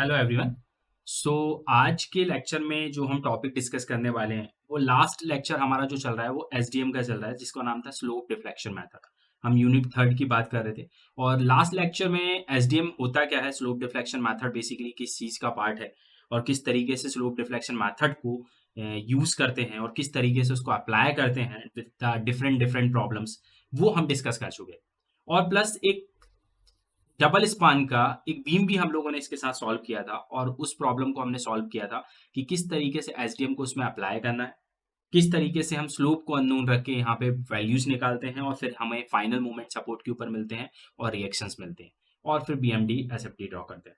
Hello everyone. सो आज के lecture में जो हम टॉपिक डिस्कस करने वाले हैं वो लास्ट लेक्चर हमारा जो चल रहा है वो एसडीएम का चल रहा है जिसका नाम था स्लोप डिफ्लेक्शन मेथड। हम यूनिट थर्ड की बात कर रहे थे और लास्ट लेक्चर में एसडीएम होता क्या है, स्लोप डिफ्लेक्शन मेथड बेसिकली किस चीज़ का पार्ट है और किस तरीके से स्लोप डिफ्लेक्शन मेथड को यूज़ करते हैं और किस तरीके से उसको अप्लाई करते हैं विद डिफरेंट डिफरेंट प्रॉब्लम्स, वो हम डिस्कस कर चुके हैं। और प्लस एक डबल स्पान का एक बीम भी हम लोगों ने इसके साथ सॉल्व किया था और उस प्रॉब्लम को हमने सॉल्व किया था कि किस तरीके से एसडीएम को उसमें अप्लाई करना है, किस तरीके से हम स्लोप को अननोन रख के यहाँ पे वैल्यूज निकालते हैं और फिर हमें फाइनल मोमेंट सपोर्ट के ऊपर मिलते हैं और रिएक्शंस मिलते हैं और फिर बीएमडी एसएफटी ड्रॉ करते हैं।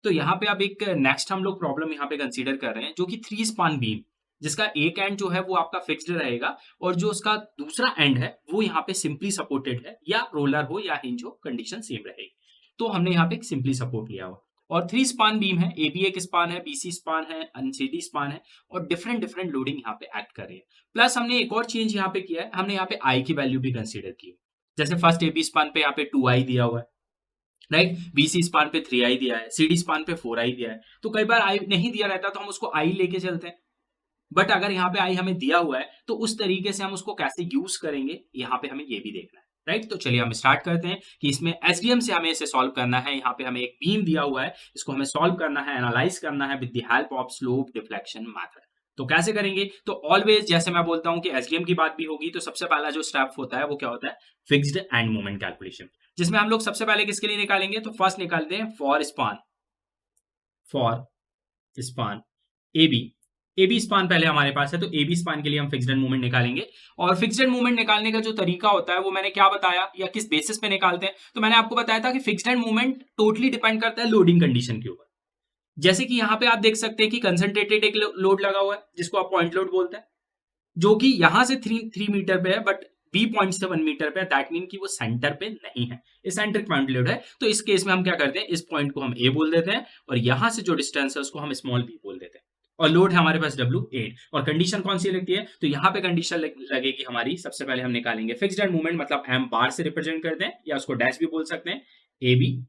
तो यहाँ पे अब एक नेक्स्ट हम लोग प्रॉब्लम यहाँ पे कंसीडर कर रहे हैं जो कि थ्री स्पान बीम, जिसका एक एंड जो है वो आपका फिक्स्ड रहेगा और जो उसका दूसरा एंड है वो यहाँ पे सिंपली सपोर्टेड है, या रोलर हो या हिंज हो, कंडीशन सेम रहेगी। तो हमने यहाँ पे एक सिंपली सपोर्ट लिया हुआ और थ्री स्पान बीम है, ए बी एक स्पान है, बीसी स्पान है, अनसीडी स्पान है और डिफरेंट डिफरेंट लोडिंग यहाँ पे एक्ट कर रही है। प्लस हमने एक और चेंज यहाँ पे किया है, हमने यहाँ पे आई की वैल्यू भी कंसीडर की है। जैसे फर्स्ट एबी स्पान पे यहाँ पे 2i दिया हुआ है, राइट, बीसी स्पान पे 3i दिया है, सीडी स्पान पे 4i दिया है। तो कई बार आई नहीं दिया रहता तो हम उसको आई लेके चलते हैं, बट अगर यहाँ पे आई हमें दिया हुआ है तो उस तरीके से हम उसको कैसे यूज करेंगे यहाँ पे हमें ये भी देखना है, राइट। तो चलिए हम स्टार्ट करते हैं कि इसमें एसडीएम से हमें इसे सॉल्व करना है। यहाँ पे हमें एक बीम दिया हुआ है, इसको हमें सॉल्व करना है, एनालाइज करना है with the help of slope deflection method. तो कैसे करेंगे? तो ऑलवेज जैसे मैं बोलता हूँ कि एसडीएम की बात भी होगी तो सबसे पहला जो स्टेप होता है वो क्या होता है, फिक्स्ड एंड मोमेंट कैलकुलेशन, जिसमें हम लोग सबसे पहले किसके लिए निकालेंगे, तो फर्स्ट निकालते हैं for span A B. A B span पहले हमारे पास है तो ए बी स्पान के लिए हम फिक्स्ड एंड मूवमेंट निकालेंगे। और फिक्स्ड एंड मूवमेंट निकालने का जो तरीका होता है वो मैंने क्या बताया या किस बेसिस पे निकालते हैं, तो मैंने आपको बताया था कि fixed end movement totally depend करता है लोडिंग कंडीशन के ऊपर। जैसे कि यहाँ पे आप देख सकते हैं कि कंसंट्रेटेड एक लोड लगा हुआ है जिसको आप पॉइंट लोड बोलते हैं, जो कि यहां से 3 मीटर पे है बट बी 0.7 मीटर पे है। दैट मीन कि वो सेंटर पे नहीं है, ये सेंटर पॉइंट लोड है। तो इस केस में हम क्या करते हैं, इस पॉइंट को हम ए बोल देते हैं और यहां से जो डिस्टेंस है उसको हम स्मॉल बी बोल देते हैं। और लोड है हमारे पास W8 और कंडीशन कौन सी लगती है, तो यहाँ पे कंडीशन लगेगी हमारी, सबसे पहले हम निकालेंगे फिक्स्ड एंड मूवमेंट, मतलब एम बार से रिप्रेजेंट करते हैं या उसको डैश भी बोल सकते हैं। ए बी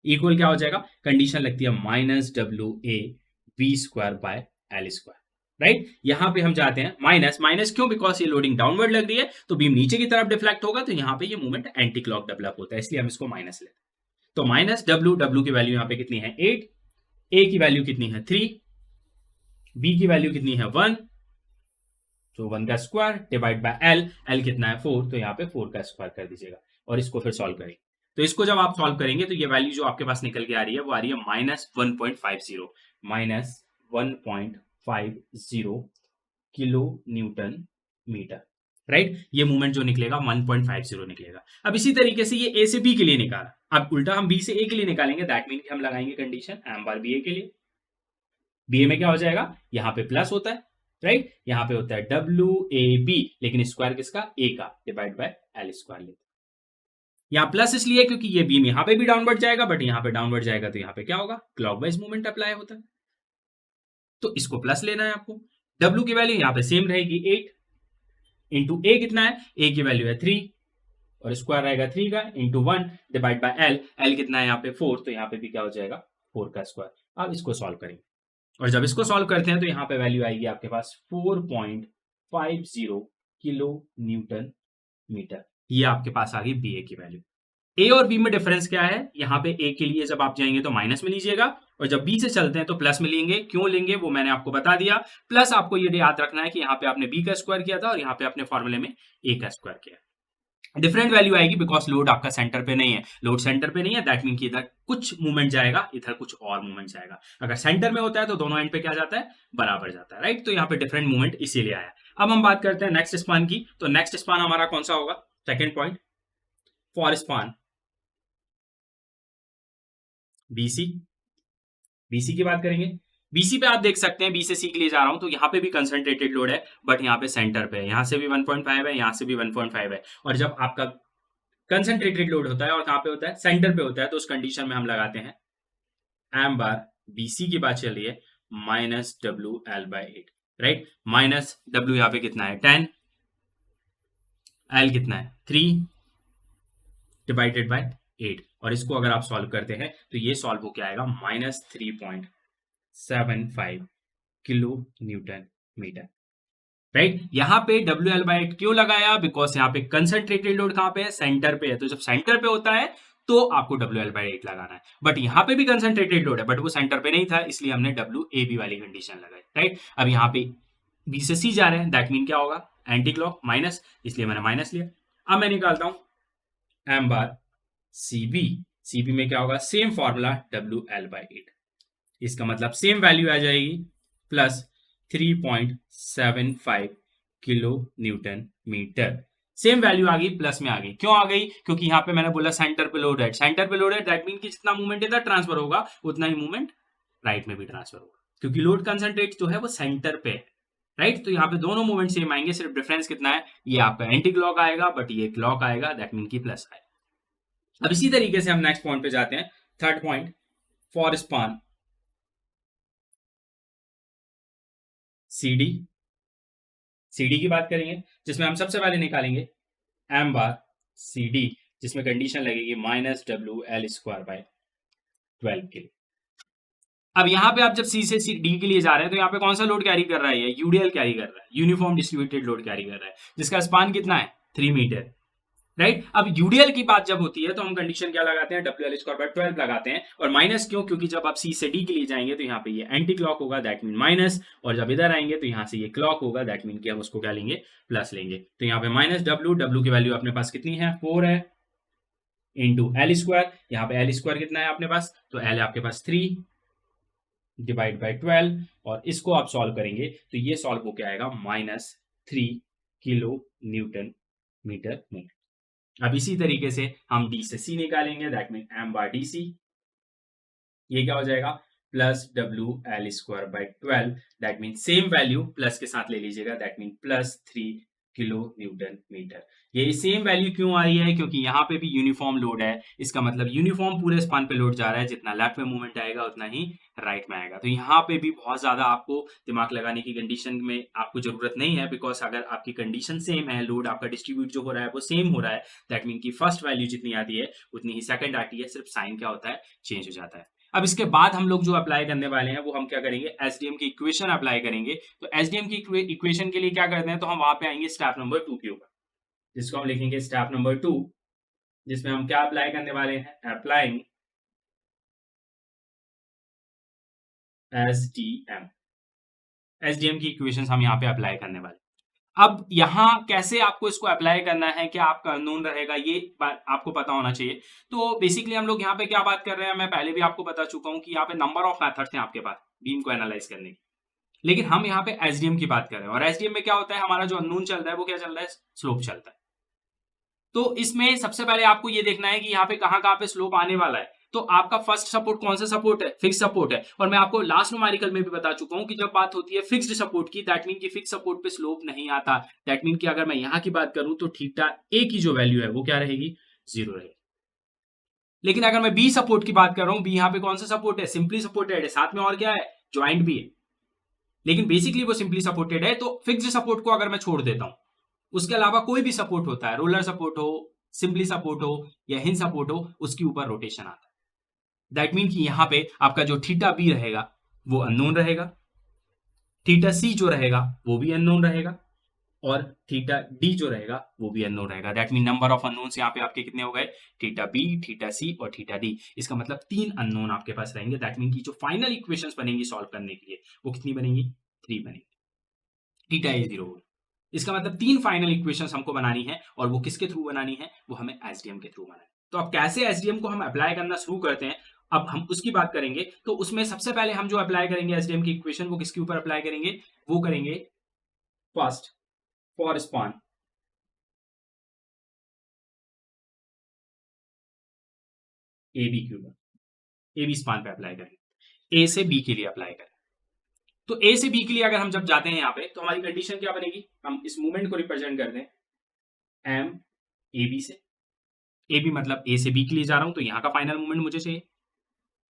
इक्वल क्या हो जाएगा, कंडीशन लगती है -WA V² bye L², right. यहां पे हम जाते हैं माइनस, माइनस क्यों, बिकॉज ये लोडिंग डाउनवर्ड लग रही है तो बीम नीचे की तरफ डिफ्लेक्ट होगा तो यहाँ पे ये मूवमेंट एंटी क्लॉक डेवलप होता है, इसलिए हम इसको माइनस लेते हैं। तो -W की वैल्यू यहाँ पे कितनी है 8, ए की वैल्यू कितनी है 3, बी की वैल्यू कितनी है 1, तो 1 का square divide by L, L कितना है 4, तो यहाँ पे 4 का स्क्वायर कर दीजिएगा और इसको फिर सॉल्व करेंगे। तो इसको जब आप सॉल्व करेंगे तो ये वैल्यू जो आपके पास निकल के आ रही है वो आ रही है -1.50, -1.50 किलो न्यूटन मीटर, राइट। ये मूवमेंट जो निकलेगा 1.50 निकलेगा। अब इसी तरीके से ये ए से बी के लिए निकाला, अब उल्टा हम बी से ए के लिए निकालेंगे। दैट मीन हम लगाएंगे कंडीशन एम बार बी ए के लिए। बी ए में क्या हो जाएगा, यहाँ पे प्लस होता है, राइट, यहाँ पे होता है WAB, लेकिन स्क्वायर किसका, ए का, डिवाइड बाय L² लेते हैं। यहाँ प्लस इसलिए क्योंकि ये बीम यहाँ पे भी डाउनवर्ड जाएगा, बट यहाँ पे डाउनवर्ड जाएगा तो यहाँ पे क्या होगा, क्लॉकवाइज मूवमेंट अप्लाई होता है, तो इसको प्लस लेना है आपको। W की वैल्यू यहाँ पे सेम रहेगी 8 इंटू ए कितना है, ए की वैल्यू है 3 और स्क्वायर रहेगा 3 का into 1 divide by L, L कितना है यहाँ पे 4, तो यहाँ पे भी क्या हो जाएगा 4 का स्क्वायर। अब इसको सॉल्व करेंगे और जब इसको सॉल्व करते हैं तो यहाँ पे वैल्यू आएगी आपके पास 4.50 किलो न्यूटन मीटर। ये आपके पास आ गई बी ए की वैल्यू। ए और बी में डिफरेंस क्या है, यहाँ पे ए के लिए जब आप जाएंगे तो माइनस में लीजिएगा और जब बी से चलते हैं तो प्लस में लेंगे। क्यों लेंगे वो मैंने आपको बता दिया। प्लस आपको ये याद रखना है कि यहाँ पे आपने बी का स्क्वायर किया था और यहाँ पे आपने फॉर्मूले में ए का स्क्वायर किया। डिफरेंट वैल्यू आएगी बिकॉज लोड आपका सेंटर पे नहीं है, लोड सेंटर पे नहीं है, दैट मीन कि इधर कुछ मूवमेंट जाएगा, इधर कुछ और मूवमेंट जाएगा। अगर सेंटर में होता है तो दोनों एंड पे क्या जाता है, बराबर जाता है, राइट। तो यहाँ पे डिफरेंट मूवमेंट इसीलिए आया। अब हम बात करते हैं नेक्स्ट स्पान की। तो नेक्स्ट स्पान हमारा कौन सा होगा, second point, for span BC. BC की बात करेंगे। बीसी पे आप देख सकते हैं, बी से सी के लिए जा रहा हूं तो यहाँ पे भी कंसंट्रेटेड लोड है बट यहाँ पे सेंटर पे है, यहाँ से भी 1.5 है, यहाँ से भी 1.5 है। और जब आपका कंसंट्रेटेड लोड होता है और कहाँ पे होता है, सेंटर पे होता है, तो उस कंडीशन में हम लगाते हैं एम बार बीसी की बात चल रही है -WL/8, राइट। -W यहाँ पे कितना है 10, एल कितना है 3 डिवाइडेड बाय 8 और इसको अगर आप सॉल्व करते हैं तो ये सॉल्व होके आएगा -3.75 किलो न्यूटन मीटर। राइट, यहाँ पे WL/8 क्यों लगाया? बिकॉज यहाँ पे कंसंट्रेटेड लोड कहाँ पे है? सेंटर पे है। तो जब सेंटर पे होता है तो आपको WL/8 लगाना है, बट यहाँ पे भी कंसंट्रेटेड लोड है बट वो सेंटर पे नहीं था, इसलिए हमने WAB वाली कंडीशन लगाई। राइट, अब यहाँ पे B से C जा रहे हैं, दैट मीन क्या होगा? एंटी क्लॉक माइनस, इसलिए मैंने माइनस लिया। अब मैं निकालता हूं M बार CB में क्या होगा? सेम फॉर्मूला WL/8, इसका मतलब सेम वैल्यू आ जाएगी plus 3.75 kilo newton metre. Same value आ गई, प्लस में आ गई। क्यों आ गई? क्योंकि यहाँ पे मैंने बोला सेंटर पे लोड है, सेंटर पे लोड है, दैट मीन कि जितना मूवमेंट इधर ट्रांसफर होगा उतना ही मूवमेंट राइट में भी ट्रांसफर होगा, क्योंकि लोड कंसंट्रेट जो है वो सेंटर पे है। राइट, तो यहाँ पे दोनों मूवमेंट सेम आएंगे, सिर्फ डिफरेंस कितना है? ये आपका एंटी क्लॉक आएगा बट ये क्लॉक आएगा, दैट मीन की प्लस आएगा। अब इसी तरीके से हम नेक्स्ट पॉइंट पे जाते हैं। Third point, for span CD की बात करेंगे, जिसमें हम सबसे पहले निकालेंगे M बार CD, जिसमें कंडीशन लगेगी -WL² के लिए। अब यहाँ पे आप जब C से D के लिए जा रहे हैं तो यहाँ पे कौन सा लोड कैरी कर रहा है? ये UDL कैरी कर रहा है, यूनिफॉर्म डिस्ट्रीब्यूटेड लोड कैरी कर रहा है, जिसका स्पान कितना है? 3 मीटर। राइट, अब यूडीएल की बात जब होती है तो हम कंडीशन क्या लगाते हैं? WL² लगाते हैं। और माइनस क्यों? क्योंकि जब आप C से D के लिए जाएंगे तो यहाँ पे ये एंटी क्लॉक होगा, दैट मीन माइनस, और जब इधर आएंगे तो यहाँ से ये क्लॉक होगा, दैट मीन कि हम उसको क्या लेंगे? प्लस लेंगे। तो यहाँ पे -W की वैल्यू अपने पास कितनी है? 4 है, इंटू L²। यहाँ पे L² कितना है अपने पास? तो L है आपके पास 3 डिवाइड बाई 12, और इसको आप सॉल्व करेंगे तो ये सॉल्व होके आएगा -3 किलो न्यूटन मीटर में। अब इसी तरीके से हम D से C निकालेंगे, that mean M bar DC, ये क्या हो जाएगा? Plus WL²/12, that mean same value plus के साथ ले लीजिएगा, that mean +3 kilo newton metre. ये सेम वैल्यू क्यों आ रही है? क्योंकि यहाँ पे भी यूनिफॉर्म लोड है, इसका मतलब यूनिफॉर्म पूरे स्पान पे लोड जा रहा है, जितना लेफ्ट में मूवमेंट आएगा उतना ही राइट में आएगा। तो यहाँ पे भी बहुत ज्यादा आपको दिमाग लगाने की कंडीशन में आपको जरूरत नहीं है, बिकॉज अगर आपकी कंडीशन सेम है, लोड आपका डिस्ट्रीब्यूट जो हो रहा है वो सेम हो रहा है, दैट मीन की फर्स्ट वैल्यू जितनी आती है उतनी ही सेकंड आती है, सिर्फ साइन क्या होता है? चेंज हो जाता है। अब इसके बाद हम लोग जो अप्लाई करने वाले हैं वो हम क्या करेंगे? एसडीएम की इक्वेशन अप्लाई करेंगे। तो एसडीएम की इक्वेशन के लिए क्या करते हैं? तो हम वहां पे आएंगे स्टेप नंबर 2 के ऊपर, जिसको हम लिखेंगे स्टेप नंबर 2, जिसमें हम क्या अप्लाई करने वाले हैं? अप्लाइंग एसडीएम की इक्वेशंस हम यहाँ पे अप्लाई करने वाले। अब यहाँ कैसे आपको इसको अप्लाई करना है, क्या आपका अननोन रहेगा, ये बात आपको पता होना चाहिए। तो बेसिकली हम लोग यहाँ पे क्या बात कर रहे हैं, मैं पहले भी आपको बता चुका हूँ कि यहाँ पे नंबर ऑफ मेथड्स हैं आपके पास बीम को एनालाइज करने की, लेकिन हम यहाँ पे एसडीएम की बात कर रहे हैं। और एसडीएम में क्या होता है? हमारा जो अननोन चल रहा है वो क्या चल रहा है? स्लोप चलता है। तो इसमें सबसे पहले आपको ये देखना है कि यहाँ पे कहाँ पे स्लोप आने वाला है। तो आपका फर्स्ट सपोर्ट कौन सा सपोर्ट है? फिक्स सपोर्ट है। और मैं आपको लास्ट न्यूमेरिकल में भी बता चुका हूं कि जब बात होती है फिक्स्ड सपोर्ट की, दैट मीन कि फिक्स सपोर्ट पे स्लोप नहीं आता। दैट मीन कि अगर मैं यहाँ की बात करूं तो थीटा ए की जो वैल्यू है वो क्या रहेगी? 0 रहेगी। लेकिन अगर मैं बी सपोर्ट की बात कर रहा हूं, बी यहाँ पे कौन सा सपोर्ट है? सिंपली सपोर्टेड है, साथ में और क्या है? ज्वाइंट भी है, लेकिन बेसिकली वो सिंपली सपोर्टेड है। तो फिक्स्ड सपोर्ट को अगर मैं छोड़ देता हूं, उसके अलावा कोई भी सपोर्ट होता है, रोलर सपोर्ट हो, सिंपली सपोर्ट हो या हिंज सपोर्ट हो, उसके ऊपर रोटेशन आता है। दैट मीन कि यहां पे आपका जो थीटा बी रहेगा वो अननोन रहेगा, थीटा सी जो रहेगा वो भी अननोन रहेगा, और थीटा डी जो रहेगा वो भी अननोन रहेगा। That mean number of unknowns यहाँ पे आपके कितने हो गए? थीटा बी, थीटा सी और थीटा डी। इसका मतलब 3 अननोन आपके पास रहेंगे। दैट मीन कि जो फाइनल इक्वेशंस बनेंगी सॉल्व करने के लिए वो कितनी बनेंगी? 3 बनेंगी। थीटा ए 0 होगा। इसका मतलब 3 फाइनल इक्वेशंस हमको बनानी है, और वो किसके थ्रू बनानी है? वो हमें एसडीएम के थ्रू बनानी है। तो अब कैसे एसडीएम को हम अप्लाई करना शुरू करते हैं, अब हम उसकी बात करेंगे। तो उसमें सबसे पहले हम जो अप्लाई करेंगे एसडीएम की इक्वेशन, वो किसके ऊपर अप्लाई करेंगे? वो करेंगे फर्स्ट फॉर स्पान AB के ऊपर, AB स्पान पे अप्लाई करेंगे, A से B के लिए अप्लाई करें। तो A से B के लिए अगर हम जब जाते हैं यहाँ पे, तो हमारी कंडीशन क्या बनेगी? हम इस मूवमेंट को रिप्रेजेंट करते हैं M AB से। AB मतलब A से B के लिए जा रहा हूं, तो यहाँ का फाइनल मूवमेंट मुझे चाहिए।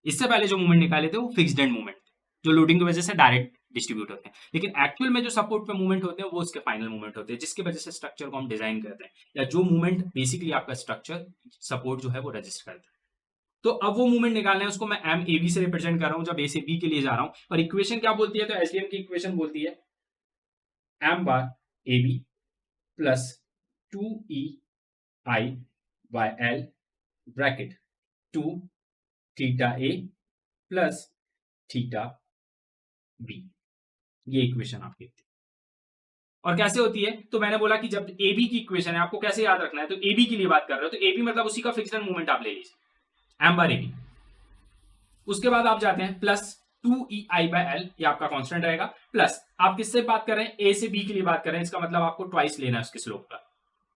इससे पहले जो मूवमेंट निकाले थे वो फिक्स्ड एंड मूवमेंट थे, जो लोडिंग की वजह से डायरेक्ट डिस्ट्रीब्यूट होते हैं, लेकिन एक्चुअल में जो सपोर्ट पे मूवमेंट होते हैं वो उसके फाइनल मूवमेंट होते हैं, जिसकी वजह से स्ट्रक्चर को हम डिजाइन करते हैं, या जो मूवमेंट बेसिकली आपका स्ट्रक्चर सपोर्ट जो है वो रजिस्टर करता है। तो अब वो मूवमेंट निकालना है, उसको मैं एम ए बी से रिप्रेजेंट कर रहा हूं जब ए से बी के लिए जा रहा हूं, और इक्वेशन क्या बोलती है, तो एसडीएम की इक्वेशन बोलती है M bar A B plus 2 E I by L bracket 2 theta A plus theta B. ये इक्वेशन आपकी थी। और कैसे होती है, तो मैंने बोला कि जब ए बी की इक्वेशन है, आपको कैसे याद रखना है, तो ए बी के लिए बात कर रहे हो तो ए बी मतलब उसी का फिक्स्ड मूवमेंट आप ले लीजिए, एम बार ए बी। उसके बाद आप जाते हैं प्लस 2 बाय एल, ये आपका कांस्टेंट रहेगा, प्लस आप किससे बात कर रहे हैं, ए से बी के लिए बात कर रहे हैं, इसका मतलब आपको ट्वाइस लेना है उसके स्लोप का,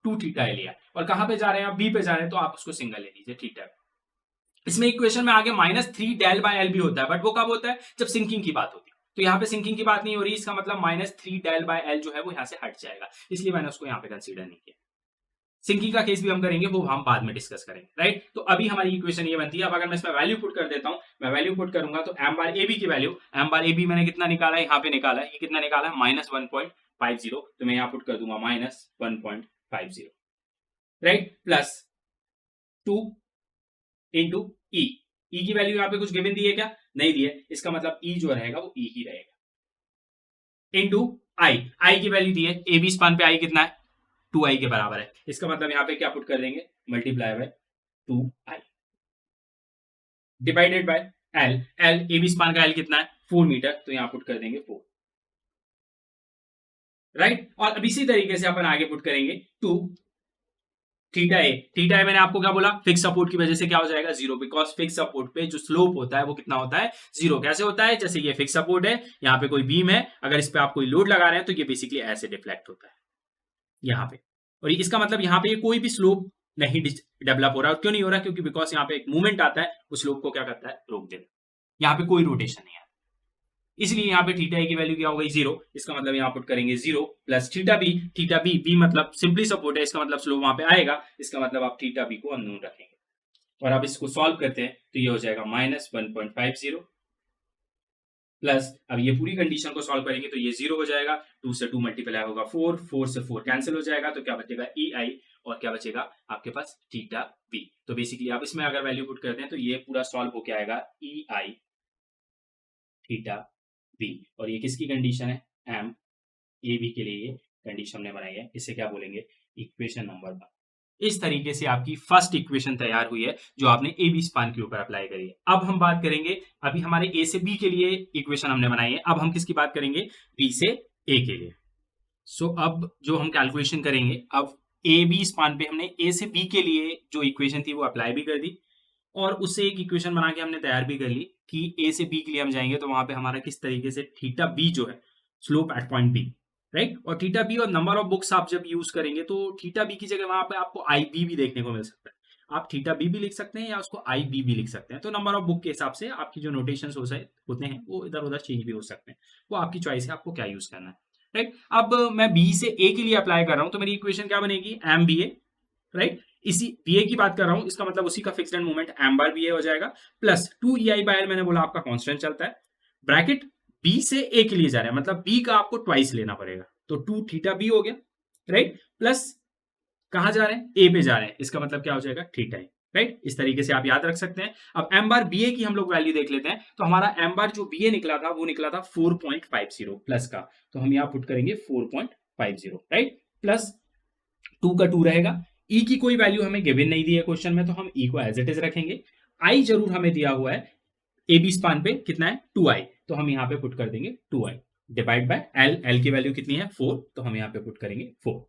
2 थीटा ए लिया, और कहां पे जा रहे हैं आप, बी पे जा रहे हैं, तो आप उसको सिंगल ले लीजिए थीटा। इसमें इक्वेशन में आगे -3 डेल बाय एल भी होता है, बट वो कब होता है, जब सिंकिंग की बात होती है, तो यहाँ पे सिंकिंग की बात नहीं हो रही, इसका मतलब -3 डेल बाय एल जो है वो यहाँ से हट जाएगा, इसलिए मैंने उसको यहाँ पे कंसीडर नहीं किया। सिंकिंग का केस भी हम करेंगे, वो हम बाद में डिस्कस करेंगे, राइट। तो अभी हमारी इक्वेशन ये बनती है। अब अगर मैं इसमें वैल्यू पुट कर देता हूं, मैं वैल्यू पुट करूंगा तो एम बार ए बी की value, M bar A B मैंने कितना निकाला है, यहाँ पे निकाला है, ये कितना निकाला है, -1.50, तो मैं यहाँ पुट कर दूंगा -1.50, राइट, प्लस 2 इंटू ई। ई की वैल्यू यहाँ पे कुछ गिवन दी है क्या, नहीं दी है, इसका मतलब ई जो रहेगा वो ई ही रहेगा, इंटू आई। आई की वैल्यू दी है, ए बी स्पान पे आई कितना है, 2i के बराबर है, इसका मतलब यहाँ पे क्या पुट कर देंगे, multiply by 2i divided by L. L A B span का एल कितना है, 4 मीटर, तो यहाँ पुट कर देंगे 4, राइट। और अब इसी तरीके से अपन आगे पुट करेंगे 2 थीटा ए। थीटा ए मैंने आपको क्या बोला, फिक्स सपोर्ट की वजह से क्या हो जाएगा, 0, बिकॉज फिक्स सपोर्ट पे जो स्लोप होता है वो कितना होता है, 0। कैसे होता है, जैसे ये फिक्स सपोर्ट है, यहाँ पे कोई बीम है, अगर इस पे आप कोई लोड लगा रहे हैं तो ये बेसिकली ऐसे डिफ्लेक्ट होता है यहाँ पे, और इसका मतलब यहाँ पे कोई भी स्लोप नहीं डेवलप हो रहा है। क्यों नहीं हो रहा, क्योंकि बिकॉज यहाँ पे एक मूवमेंट आता है, उस स्लोप को क्या करता है, रोक देता है, यहाँ पे कोई रोटेशन नहीं है, इसलिए यहाँ पे थीटा ए की वैल्यू क्या हो गई, 0। इसका मतलब यहाँ पुट करेंगे 0 plus theta B. Theta B, B मतलब सिंपली सपोर्ट है, इसका मतलब स्लोप वहां पे आएगा, इसका मतलब आप थीटा बी को अननोन रखेंगे, और आप इसको सॉल्व करते हैं तो ये हो जाएगा -1.50 प्लस, अब ये पूरी कंडीशन को सॉल्व करेंगे तो ये 0 हो जाएगा, 2 से 2 मल्टीप्लाई होगा 4, 4 से 4 कैंसिल हो जाएगा, तो क्या बचेगा ई आई, और क्या बचेगा आपके पास थीटा बी। तो बेसिकली आप इसमें अगर वैल्यू पुट करते हैं तो ये पूरा सॉल्व होके आएगा ई आई थीटा बी, और ये किसकी कंडीशन है, एम ए बी के लिए ये कंडीशन हमने बनाई है, इसे क्या बोलेंगे, इक्वेशन नंबर 1। इस तरीके से आपकी फर्स्ट इक्वेशन तैयार हुई है जो आपने ए बी स्पान के ऊपर अप्लाई करी है। अब हम बात करेंगे, अभी हमारे ए से बी के लिए इक्वेशन हमने बनाई है, अब हम किसकी बात करेंगे, बी से ए के लिए। सो अब जो हम कैलकुलेशन करेंगे, अब ए बी स्पान पे हमने ए से बी के लिए जो इक्वेशन थी वो अप्लाई भी कर दी, और उससे एक इक्वेशन बना के हमने तैयार भी कर ली कि ए से बी के लिए हम जाएंगे तो वहां पे हमारा किस तरीके से थीटा बी जो है, slope at point B, right. और थीटा बी और नंबर ऑफ बुक्स आप जब यूज करेंगे तो थीटा बी की जगह वहां पे आपको आई बी भी देखने को मिल सकता है, आप थीटा बी भी लिख सकते हैं या उसको आई बी भी लिख सकते हैं, तो नंबर ऑफ बुक के हिसाब से आपकी जो नोटेशन होते हैं वो इधर उधर चेंज भी हो सकते हैं, वो आपकी चॉइस है, आपको क्या यूज करना है, राइट। अब मैं बी से ए के लिए अप्लाई कर रहा हूं तो मेरी इक्वेशन क्या बनेगी, एम बी ए, राइट। इसी बी ए की बात कर रहा हूं, इसका मतलब उसी का फिक्स्ड मूवमेंट एम बार बी ए हो जाएगा, plus 2 E I by L, मैंने बोला आपका कांस्टेंट चलता है, ब्रैकेट बी से ए के लिए जा रहे हैं, मतलब बी का आपको ट्वाइस लेना पड़ेगा, तो 2 थीटा बी हो गया, राइट, प्लस कहां जा रहे हैं, ए पे जा रहे हैं, इसका मतलब क्या हो जाएगा, थीटा ए, राइट। इस तरीके से आप याद रख सकते हैं। अब एम बार बी ए की हम लोग वैल्यू देख लेते हैं, तो हमारा एम बार जो बी ए निकला था वो निकला था 4.50 प्लस का, तो हम यहां पुट करेंगे 4.50, राइट, प्लस 2 का 2 रहेगा। ई की कोई वैल्यू हमें गिवन नहीं दी है क्वेश्चन में, तो हम ई को एज इट इज रखेंगे। आई जरूर हमें दिया हुआ है, ए बी स्पान पे कितना है, 2i, तो हम यहाँ पे पुट कर देंगे 2i divide by L. L की वैल्यू कितनी है, 4, तो हम यहाँ पे पुट करेंगे 4,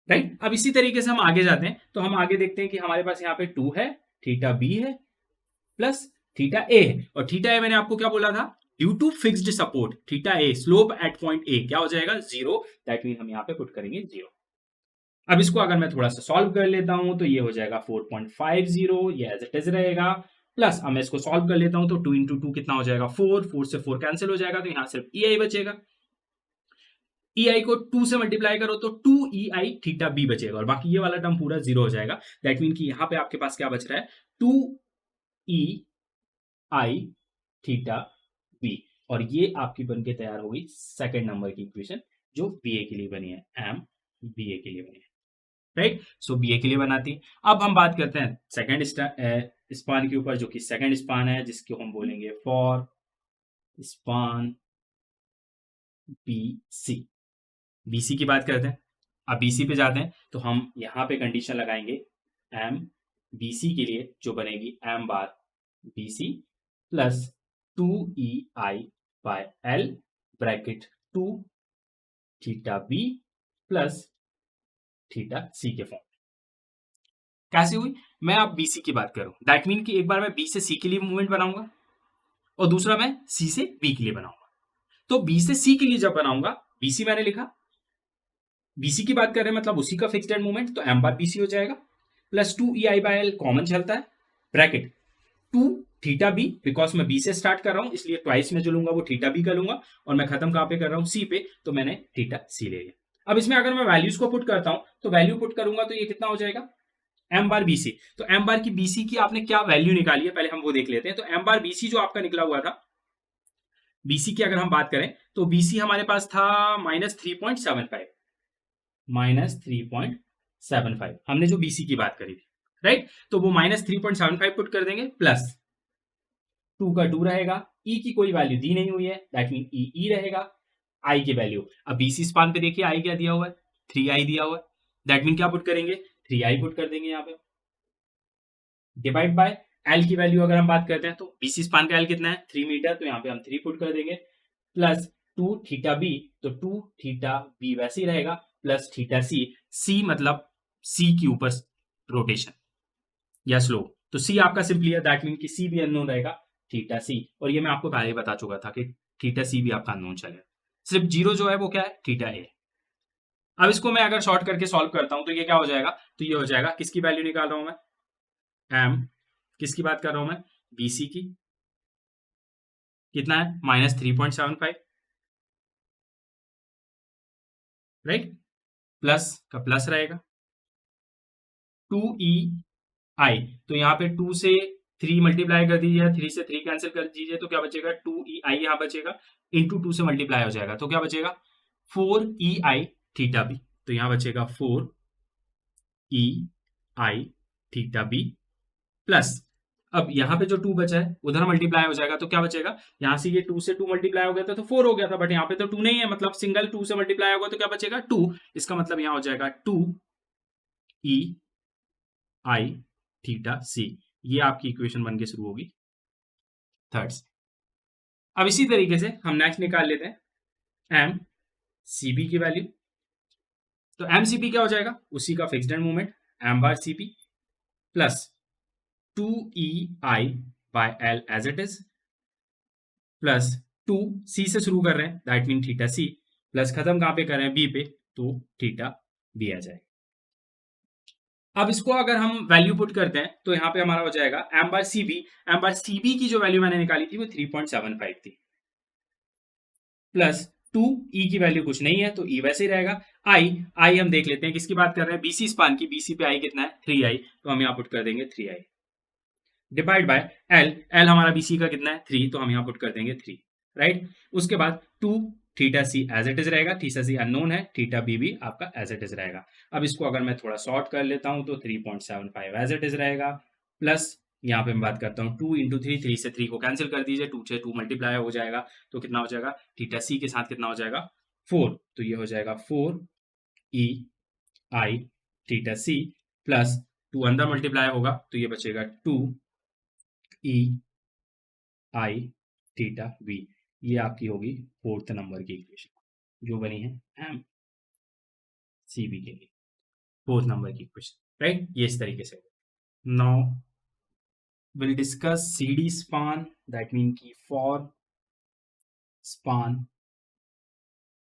राइट। अब इसी तरीके से हम आगे जाते हैं, तो हम आगे देखते हैं कि हमारे पास यहाँ पे 2 है, थीटा बी है, प्लस थीटा ए है, और थीटा ए मैंने आपको क्या बोला था, due to fixed support theta A, slope at point A क्या हो जाएगा, 0, दैट मीन हम यहाँ पे पुट करेंगे 0। अब इसको अगर मैं थोड़ा सा सॉल्व कर लेता हूं तो ये हो जाएगा 4.50, ये एज इट इज रहेगा, प्लस अब मैं इसको सॉल्व कर लेता हूं तो 2 इंटू 2 कितना हो जाएगा, 4, 4 से 4 कैंसिल हो जाएगा, तो यहां सिर्फ ई आई बचेगा। ई आई को 2 से मल्टीप्लाई करो तो 2 ई आई थीटा बी बचेगा, और बाकी ये वाला टर्म पूरा 0 हो जाएगा, दैट मीन कि यहां पे आपके पास क्या बच रहा है, 2 ई आई थीटा बी, और ये आपकी बन के तैयार हो गई सेकेंड नंबर की इक्वेशन जो बीए के लिए बनी है, एम बीए के लिए बनी है, राइट। सो बीए के लिए बनाती है। अब हम बात करते हैं सेकेंड स्पान के ऊपर, जो कि सेकेंड स्पान है, जिसको हम बोलेंगे फॉर स्पान बीसी। बीसी की बात करते हैं। अब बीसी पे जाते हैं तो हम यहाँ पे कंडीशन लगाएंगे एम बीसी के लिए, जो बनेगी M bar BC plus 2EI by L bracket 2 theta B plus theta C के फॉर्म। कैसे हुई? मैं अब बीसी की बात करूं, दैट मीन कि एक बार मैं बी से सी के लिए मूवमेंट बनाऊंगा और दूसरा मैं सी से बी के लिए बनाऊंगा। तो बी से सी के लिए जब बनाऊंगा, बीसी मैंने लिखा, बीसी की बात कर रहे हैं मतलब उसी का फिक्स्ड एंड मूवमेंट, तो एम बार बीसी हो जाएगा plus 2EI by L common चलता है ब्रैकेट 2 थीटा बी, बिकॉज मैं बी से स्टार्ट कर रहा हूं इसलिए ट्वाइस में जो लूंगा वो थीटा बी का लूंगा, और मैं खत्म कहां पे कर रहा हूं? सी पे, तो मैंने थीटा सी ले लिया। अब इसमें अगर मैं वैल्यूज को पुट करता हूं तो वैल्यू पुट करूंगा तो ये कितना हो जाएगा? M bar BC. तो एम बार की बीसी की आपने क्या वैल्यू निकाली है पहले हम वो देख लेते हैं। तो एम बार बीसी जो आपका निकला हुआ था, बीसी की अगर हम बात करें तो बीसी हमारे पास था -3.75, -3.75 हमने जो बीसी की बात करी थी, राइट। तो वो -3.75 पुट कर देंगे, प्लस 2 का 2 रहेगा, ई की कोई वैल्यू दी नहीं हुई है, दैट मीन ई रहेगा, आई की वैल्यू, अब बीसी स्पान पे देखिए आई क्या दिया हुआ है? 3i दिया हुआ है, दैट मीन क्या पुट करेंगे? 3i पुट कर देंगे यहाँ पे, डिवाइड बाय एल की वैल्यू अगर हम बात करते हैं तो बीसी स्पान का एल कितना है? 3 मीटर, तो यहाँ पे हम 3 पुट कर देंगे, प्लस 2 थीटा बी, तो 2 थीटा बी वैसे ही रहेगा, प्लस थीटा सी, सी मतलब सी के ऊपर रोटेशन या स्लोप, तो सी आपका सिंपली है, दैट मीन कि सी भी अननोन रहेगा, थीटा सी, और ये मैं आपको पहले ही बता चुका था कि थीटा सी भी आपका अननोन चलेगा, सिर्फ जीरो जो है वो क्या है? थीटा ए। अब इसको मैं अगर शॉर्ट करके सॉल्व करता हूं तो ये क्या हो जाएगा? तो ये हो जाएगा, किसकी वैल्यू निकाल रहा हूं मैं? एम, किसकी बात कर रहा हूं मैं? बीसी की, कितना है? -3.75, राइट, प्लस का प्लस रहेगा 2EI, तो यहाँ पे 2 से 3 मल्टीप्लाई कर दीजिए, 3 से 3 कैंसिल कर दीजिए, तो क्या बचेगा? 2EI यहाँ बचेगा, इंटू 2 से मल्टीप्लाई हो जाएगा, तो क्या बचेगा? 4EI थीटा बी, तो यहाँ बचेगा 4EI थीटा बी प्लस, अब यहाँ पे जो 2 बचा है उधर मल्टीप्लाई हो जाएगा, तो क्या बचेगा? यहाँ से ये 2 से 2 मल्टीप्लाई हो गया था तो 4 हो गया था, बट यहाँ पे तो 2 नहीं है, मतलब सिंगल 2 से मल्टीप्लाई होगा तो क्या बचेगा? 2, इसका मतलब यहाँ हो जाएगा 2EI थीटा सी, ये आपकी इक्वेशन बन के शुरू होगी थर्ड से। अब इसी तरीके से हम नेक्स्ट निकाल लेते हैं एम सी बी की वैल्यू। तो एम सी बी क्या हो जाएगा? उसी का fixed end movement, M bar C B plus 2EI by L as it is, plus 2 C से शुरू कर रहे हैं, that mean theta C, plus खत्म कहां पे कर रहे हैं? बी पे, तो थीटा बी आ जाएगा। अब इसको अगर हम वैल्यू पुट करते हैं तो यहाँ पे हमारा हो जाएगा M bar C B, M bar C B की जो वैल्यू मैंने निकाली थी वो 3.75 थी, प्लस 2 ई की वैल्यू कुछ नहीं है तो ई वैसे ही रहेगा, आई हम देख लेते हैं किसकी बात कर रहे हैं? बीसी स्पान की, बीसी पे आई कितना है? 3i, तो हम यहाँ पुट कर देंगे 3i, डिवाइड बाय एल हमारा बीसी का कितना है? 3, तो हम यहाँ पुट कर देंगे 3, राइट। उसके बाद 2 theta C as it is रहेगा, थीटा सी अननोन है, थीटा बी भी आपका एज इट इज रहेगा। अब इसको अगर मैं थोड़ा शॉर्ट कर लेता हूं तो 3.75 एज इट इज रहेगा, प्लस यहाँ पे मैं बात करता हूँ 2 इंटू 3, 3 से 3 को कैंसिल कर दीजिए, 2 से 2 मल्टीप्लाई हो जाएगा, तो कितना हो जाएगा? थीटा सी के साथ कितना हो जाएगा? 4, तो ये हो जाएगा 4EI थीटा सी प्लस 2 अंदर मल्टीप्लाई होगा तो ये बचेगा 2EI थीटा बी, ये आपकी होगी फोर्थ नंबर की इक्वेशन जो बनी है एम सी बी के लिए, फोर्थ नंबर की इक्वेशन, राइट। ये इस तरीके से। Now will discuss CD span, that mean की फॉर स्पान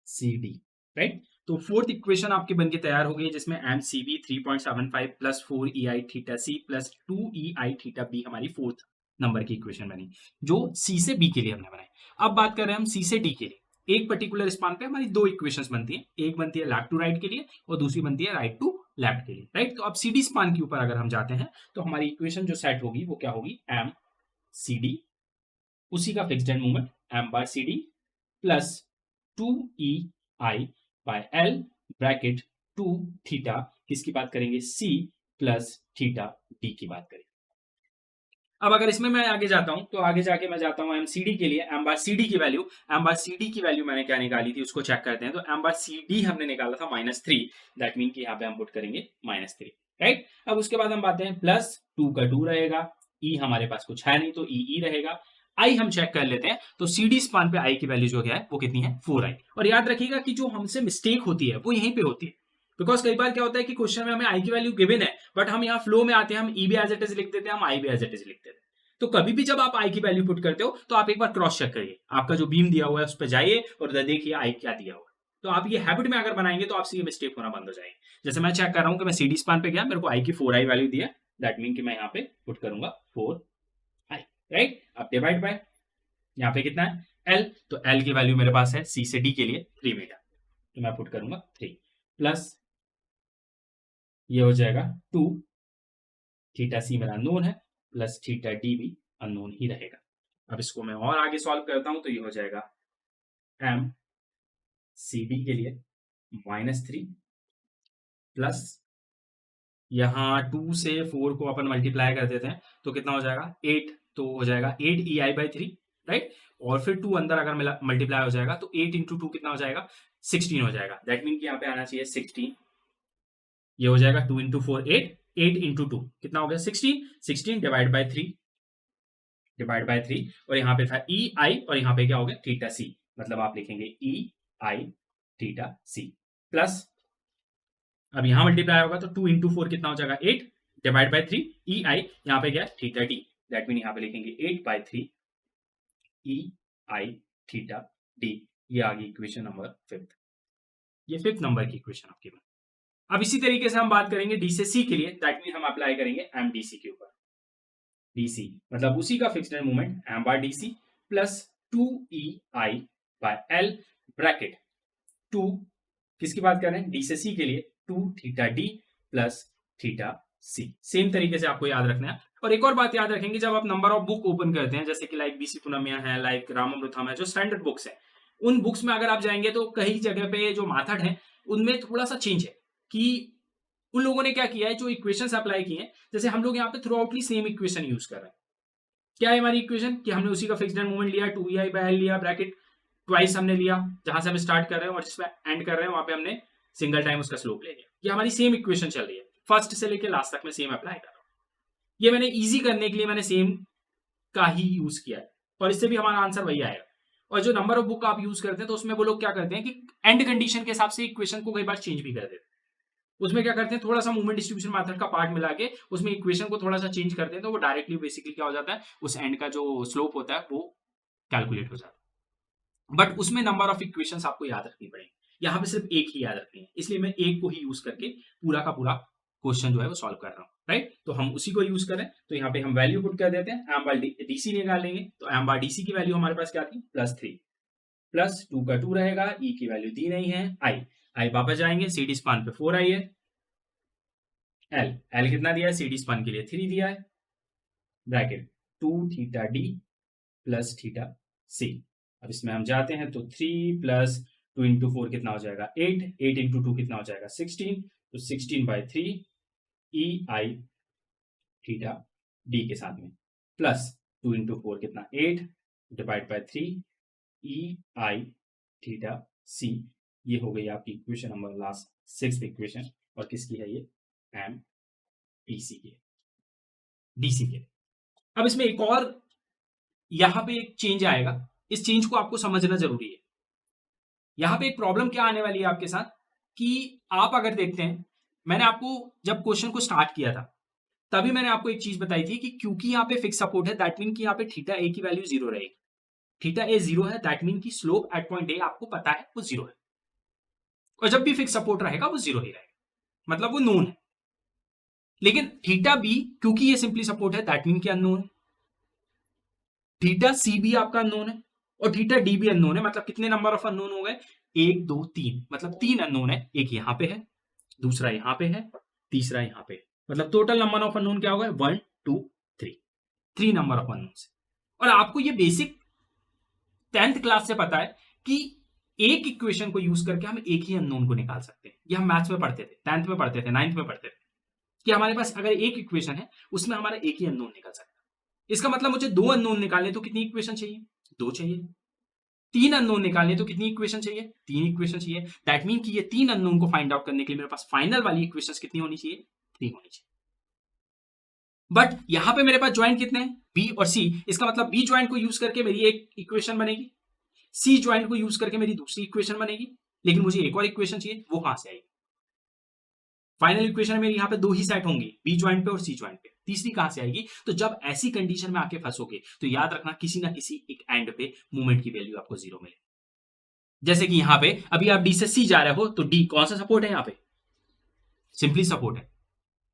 CD, राइट। तो फोर्थ इक्वेशन आपकी बनके तैयार हो गई जिसमें M C B 3.75 plus 4EI theta C plus 2EI theta B हमारी फोर्थ नंबर की इक्वेशन बनी, जो सी से बी के लिए हमने बनाई। अब बात कर रहे हैं हम सी से डी के लिए। एक पर्टिकुलर स्पान पे हमारी दो इक्वेशंस बनती हैं, एक बनती है लेफ्ट टू राइट के लिए और दूसरी बनती है राइट टू लेफ्ट के लिए, राइट। तो अब सी डी स्पान के ऊपर अगर हम जाते हैं तो हमारी इक्वेशन जो सेट होगी वो क्या होगी? एम सी डी उसी का fixed end moment M bar C D plus 2EI by L bracket 2 theta किसकी बात करेंगे, C प्लस थीटा D की बात करेंगे। अब अगर इसमें मैं आगे जाता हूं तो आगे जाके मैं जाता हूं MCD के लिए, एम बार CD की वैल्यू, एम बार CD की वैल्यू मैंने क्या निकाली थी उसको चेक करते हैं। तो एम बार CD हमने निकाला था -3, दैट मीन कि यहाँ पे हम पुट करेंगे -3, राइट। अब उसके बाद हम बातें हैं प्लस 2 का 2 रहेगा, E हमारे पास कुछ है नहीं तो EE रहेगा, आई हम चेक कर लेते हैं। तो CD स्पान पे आई की वैल्यू जो है वो कितनी है, 4i। और याद रखिएगा कि जो हमसे मिस्टेक होती है वो यहीं पे होती है, बिकॉज कई बार क्या होता है कि क्वेश्चन में हमें आई की वैल्यू गिवन है बट हम यहाँ फ्लो में आते हैं, हम ई भी एज इट इज लिख देते हैं, हम आई भी एज इट इज लिख देते हैं। तो कभी भी जब आप आई की वैल्यू पुट करते हो तो आप एक बार क्रॉस चेक करिए, आपका जो बीम दिया हुआ है उस पर जाइए और देखिए आई क्या दिया हुआ है। तो आप ये हैबिट में अगर बनाएंगे तो आपसे ये मिस्टेक होना बंद हो जाएगी। जैसे मैं चेक कर रहा हूँ कि मैं CD स्पान पे गया, मेरे को आई की 4i वैल्यू दिया, दैट मीन कि मैं यहाँ पे पुट करूंगा 4i, राइट। अब डिवाइड बाय यहाँ पे कितना है L, तो L की वैल्यू मेरे पास है C से D के लिए 3 मीटर, तो मैं पुट करूंगा 3 प्लस ये हो जाएगा 2 थीटा C मेरा अननोन है प्लस थीटा D भी अननोन ही रहेगा। अब इसको मैं और आगे सॉल्व करता हूं तो ये हो जाएगा M CD के लिए -3 प्लस यहाँ 2 से 4 को अपन मल्टीप्लाई कर देते हैं तो कितना हो जाएगा 8, तो हो जाएगा 8EI/3, राइट। और फिर 2 अंदर अगर मल्टीप्लाई हो जाएगा तो 8 इंटू 2 कितना हो जाएगा 16 हो जाएगा, दैट मीन कि यहाँ पे आना चाहिए 16। ये हो जाएगा 2 इंटू 4 8, 8 इंटू 2 कितना हो गया 16, 16 डिवाइड बाय 3, डिवाइड बाय 3, और यहाँ पे था EI और यहाँ पे क्या हो गया थीटा C, मतलब आप लिखेंगे EI थीटा C प्लस अब यहाँ मल्टीप्लाई होगा तो 2 इंटू 4 कितना हो जाएगा 8 डिवाइड बाय 3 EI यहाँ पे क्या थीटा D, दैट मीन यहाँ पे लिखेंगे 8/3 EI थीटा D। ये आ गई इक्वेशन नंबर 5, ये 5th नंबर की इक्वेशन आपकी बनी। अब इसी तरीके से हम बात करेंगे D से C के लिए, दैट मीन हम अप्लाई करेंगे MDC के ऊपर। DC मतलब उसी का fixed end moment m bar DC plus 2EI by L bracket 2 किसकी बात कर रहे हैं D से C के लिए 2 theta D plus theta C। Same तरीके से आपको याद रखना है। और एक और बात याद रखेंगे, जब आप नंबर ऑफ बुक ओपन करते हैं जैसे कि लाइक BC पूनमिया है, लाइक रामामृतम है, जो स्टैंडर्ड बुक्स है, उन बुक्स में अगर आप जाएंगे तो कई जगह पे जो मेथड है उनमें थोड़ा सा चेंज है कि उन लोगों ने क्या किया है, जो इक्वेशंस अप्लाई किए हैं, जैसे हम लोग यहाँ पे थ्रू आउटली सेम इक्वेशन यूज कर रहे हैं। क्या है हमारी इक्वेशन कि हमने उसी का फिक्स्ड एंड मोमेंट लिया, 2EI/L लिया, ब्रैकेट ट्वाइस हमने लिया, जहां से हम स्टार्ट कर रहे हैं और जिस पे एंड कर रहे हैं वहां पे हमने सिंगल टाइम उसका स्लोप ले लिया। ये हमारी सेम इक्वेशन चल रही है, फर्स्ट से लेके लास्ट तक में सेम अप्लाई कर रहा हूँ। ये मैंने इजी करने के लिए मैंने सेम का ही यूज किया है और इससे भी हमारा आंसर वही आएगा। और जो नंबर ऑफ बुक आप यूज करते हैं तो उसमें वो लोग क्या करते हैं कि एंड कंडीशन के हिसाब से इक्वेशन को कई बार चेंज भी कर देते हैं। उसमें क्या करते हैं, थोड़ा सा मूवमेंट डिस्ट्रीब्यूशन मेथड का पार्ट मिला के उसमें इक्वेशन को थोड़ा सा चेंज करते हैं, तो वो डायरेक्टली बेसिकली क्या हो जाता है, उस एंड का जो स्लोप होता है वो कैलकुलेट हो जाता है। बट उसमें नंबर ऑफ इक्वेशंस आपको याद रखनी पड़ेगी, यहाँ पे सिर्फ एक ही याद रखनी है, इसलिए मैं एक को ही यूज करके पूरा का पूरा क्वेश्चन जो है वो सॉल्व कर रहा हूँ, राइट। तो हम उसी को यूज करें, तो यहाँ पे हम वैल्यू पुट कर देते हैं, एम बार DC निकालेंगे, तो एम बार DC की वैल्यू हमारे पास क्या थी +3 प्लस 2 का 2 रहेगा, E की वैल्यू दी नहीं है, आई वापस जाएंगे, CD स्पान पे 4i है, L कितना दिया है CD स्पान के लिए 3 दिया है, bracket 2 theta D plus theta C। अब इसमें हम जाते हैं तो 3 प्लस 2 इंटू 4 कितना हो जाएगा 8, 8 इंटू 2 कितना हो जाएगा 16, तो 16/3 EI थीटा D के साथ में प्लस 2 इंटू 4 कितना 8 divide by 3 EI theta C। ये हो गई आपकी equation number last 6th equation, और किसकी है ये MDC की, DC के। अब इसमें एक और यहां पे एक चेंज आएगा, इस चेंज को आपको समझना जरूरी है। यहां पे एक प्रॉब्लम क्या आने वाली है आपके साथ कि आप अगर देखते हैं, मैंने आपको जब क्वेश्चन को स्टार्ट किया था तभी मैंने आपको एक चीज बताई थी कि क्योंकि यहाँ पे फिक्स सपोर्ट है, दैट मीन कि यहाँ पे थीटा ए की वैल्यू 0 रहेगी। थीटा ए 0 है, दैट मीन कि स्लोप एट पॉइंट ए आपको पता है वो 0 है, और जब भी फिक्स सपोर्ट रहेगा वो 0 ही रहेगा, मतलब वो नोन है। लेकिन थीटा बी क्योंकि ये सिंपली सपोर्ट है, दैट मीन कि अननोन है। थीटा सी भी आपका अननोन है और थीटा डी भी अननोन है, मतलब कितने नंबर ऑफ अननोन हो गए 1 2 3, मतलब 3 अननोन है, एक यहाँ पे है, दूसरा यहाँ पे है, तीसरा यहाँ पे है, मतलब टोटल नंबर ऑफ अननोन क्या होगा 1 2 3, 3 नंबर ऑफ अननोन। और आपको ये बेसिक 10th क्लास से पता है कि एक इक्वेशन को यूज करके हम एक ही अननोन को निकाल सकते हैं। ये हम मैथ्स में पढ़ते थे, 10th में पढ़ते थे, 9th में पढ़ते थे कि हमारे पास अगर एक इक्वेशन है उसमें हमारा एक ही अननोन निकल सकता है। इसका मतलब मुझे दो अननोन निकालने तो कितनी इक्वेशन चाहिए? दो चाहिए। तीन अननोन निकालने तो कितनी इक्वेशन चाहिए? तीन इक्वेशन चाहिए। दैट मीन कि ये तीन अननोन को फाइंड आउट करने के लिए मेरे पास फाइनल वाली इक्वेशंस कितनी होनी चाहिए? 3 होनी चाहिए। बट यहां पे मेरे पास ज्वाइंट कितने हैं? बी और सी। इसका मतलब बी ज्वाइंट को यूज करके मेरी एक इक्वेशन बनेगी, सी ज्वाइंट को यूज करके मेरी दूसरी इक्वेशन बनेगी, लेकिन मुझे एक और इक्वेशन चाहिए, वो कहां से आएगी? फाइनल इक्वेशन मेरी यहां पे दो ही सेट होंगी, बी ज्वाइंट पे और सी ज्वाइंट पे। तीसरी कहां से आएगी? तो जब ऐसी कंडीशन में आके फंसोगे तो याद रखना किसी ना किसी एक एंड पे मूवमेंट की वैल्यू आपको जीरो मिले। जैसे कि यहां पे अभी आप डी से सी जा रहे हो तो डी कौन सा सपोर्ट है? यहां पे सिंपली सपोर्ट है,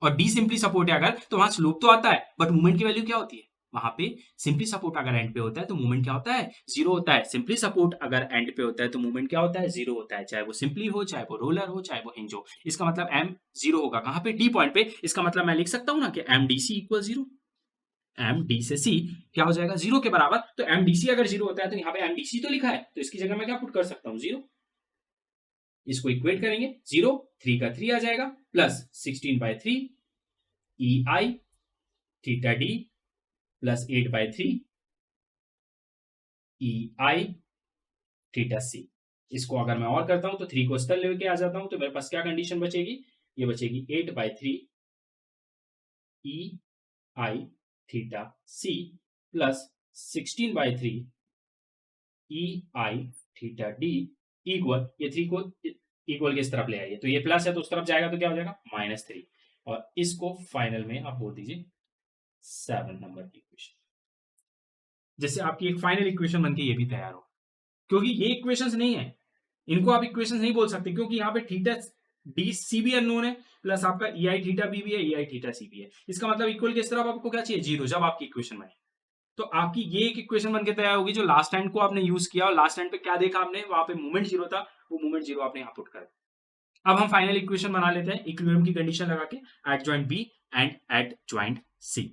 और डी सिंपली सपोर्ट है अगर, तो वहां स्लोप तो आता है बट मूवमेंट की वैल्यू क्या होती है? वहां पे सिंपली सपोर्ट अगर एंड पे होता है तो मूवमेंट क्या होता है? जीरो होता है। सिंपली सपोर्ट अगर एंड पे होता है तो मूवमेंट क्या होता है? जीरो होता है, चाहे वो सिंपली हो, चाहे वो रोलर हो, चाहे वो हिंज हो। इसका मतलब एम जीरो होगा कहां पे? डी पॉइंट पे। इसका मतलब मैं लिख सकता हूं ना कि M D C equal zero. M D से सी क्या हो जाएगा? जीरो के बराबर। तो एम डी सी अगर जीरो होता है तो यहाँ पे एम डी सी तो लिखा है, तो इसकी जगह मैं क्या पुट कर सकता हूँ? जीरो। इसको इक्वेट करेंगे, जीरो, थ्री का थ्री आ जाएगा, प्लस 16/3 ई आई थीटा डी प्लस 8/3 ई आई थीटा सी। इसको अगर मैं और करता हूं तो 3 को इस तरह लेके आ जाता हूं तो मेरे पास क्या कंडीशन बचेगी? ये बचेगी 8/3 ई आई थीटा सी प्लस 16/3 ई आई थीटा डी इक्वल, ये 3 को इक्वल किस तरफ ले आइए, तो ये प्लस है तो उस तरफ जाएगा तो क्या हो जाएगा? -3। और इसको फाइनल में आप बोल दीजिए 7 नंबर की इक्वेशन। जैसे आपकी एक फाइनल इक्वेशन बनके ये भी तैयार हो, क्योंकि ये इक्वेशंस नहीं है, इनको आप इक्वेशंस नहीं बोल सकते, क्योंकि यहाँ पे थीटा डी सी भी अननोन है, प्लस आपका ई आई थीटा बी भी है, ई आई थीटा सी भी है। इसका मतलब इक्वल किस तरफ आपको क्या चाहिए? जीरो, जब आपकी इक्वेशन बने। तो आपकी ये एक इक्वेशन बनके तैयार होगी जो लास्ट टाइम को आपने यूज किया, और लास्ट टाइम पे क्या देखा आपने? वहां पे मूवमेंट जीरो था, वो मूवमेंट जीरो आपने यहाँ पुट कर। अब हम फाइनल इक्वेशन बना लेते हैं इक्विलिब्रियम की कंडीशन लगा के at joint B and at joint C.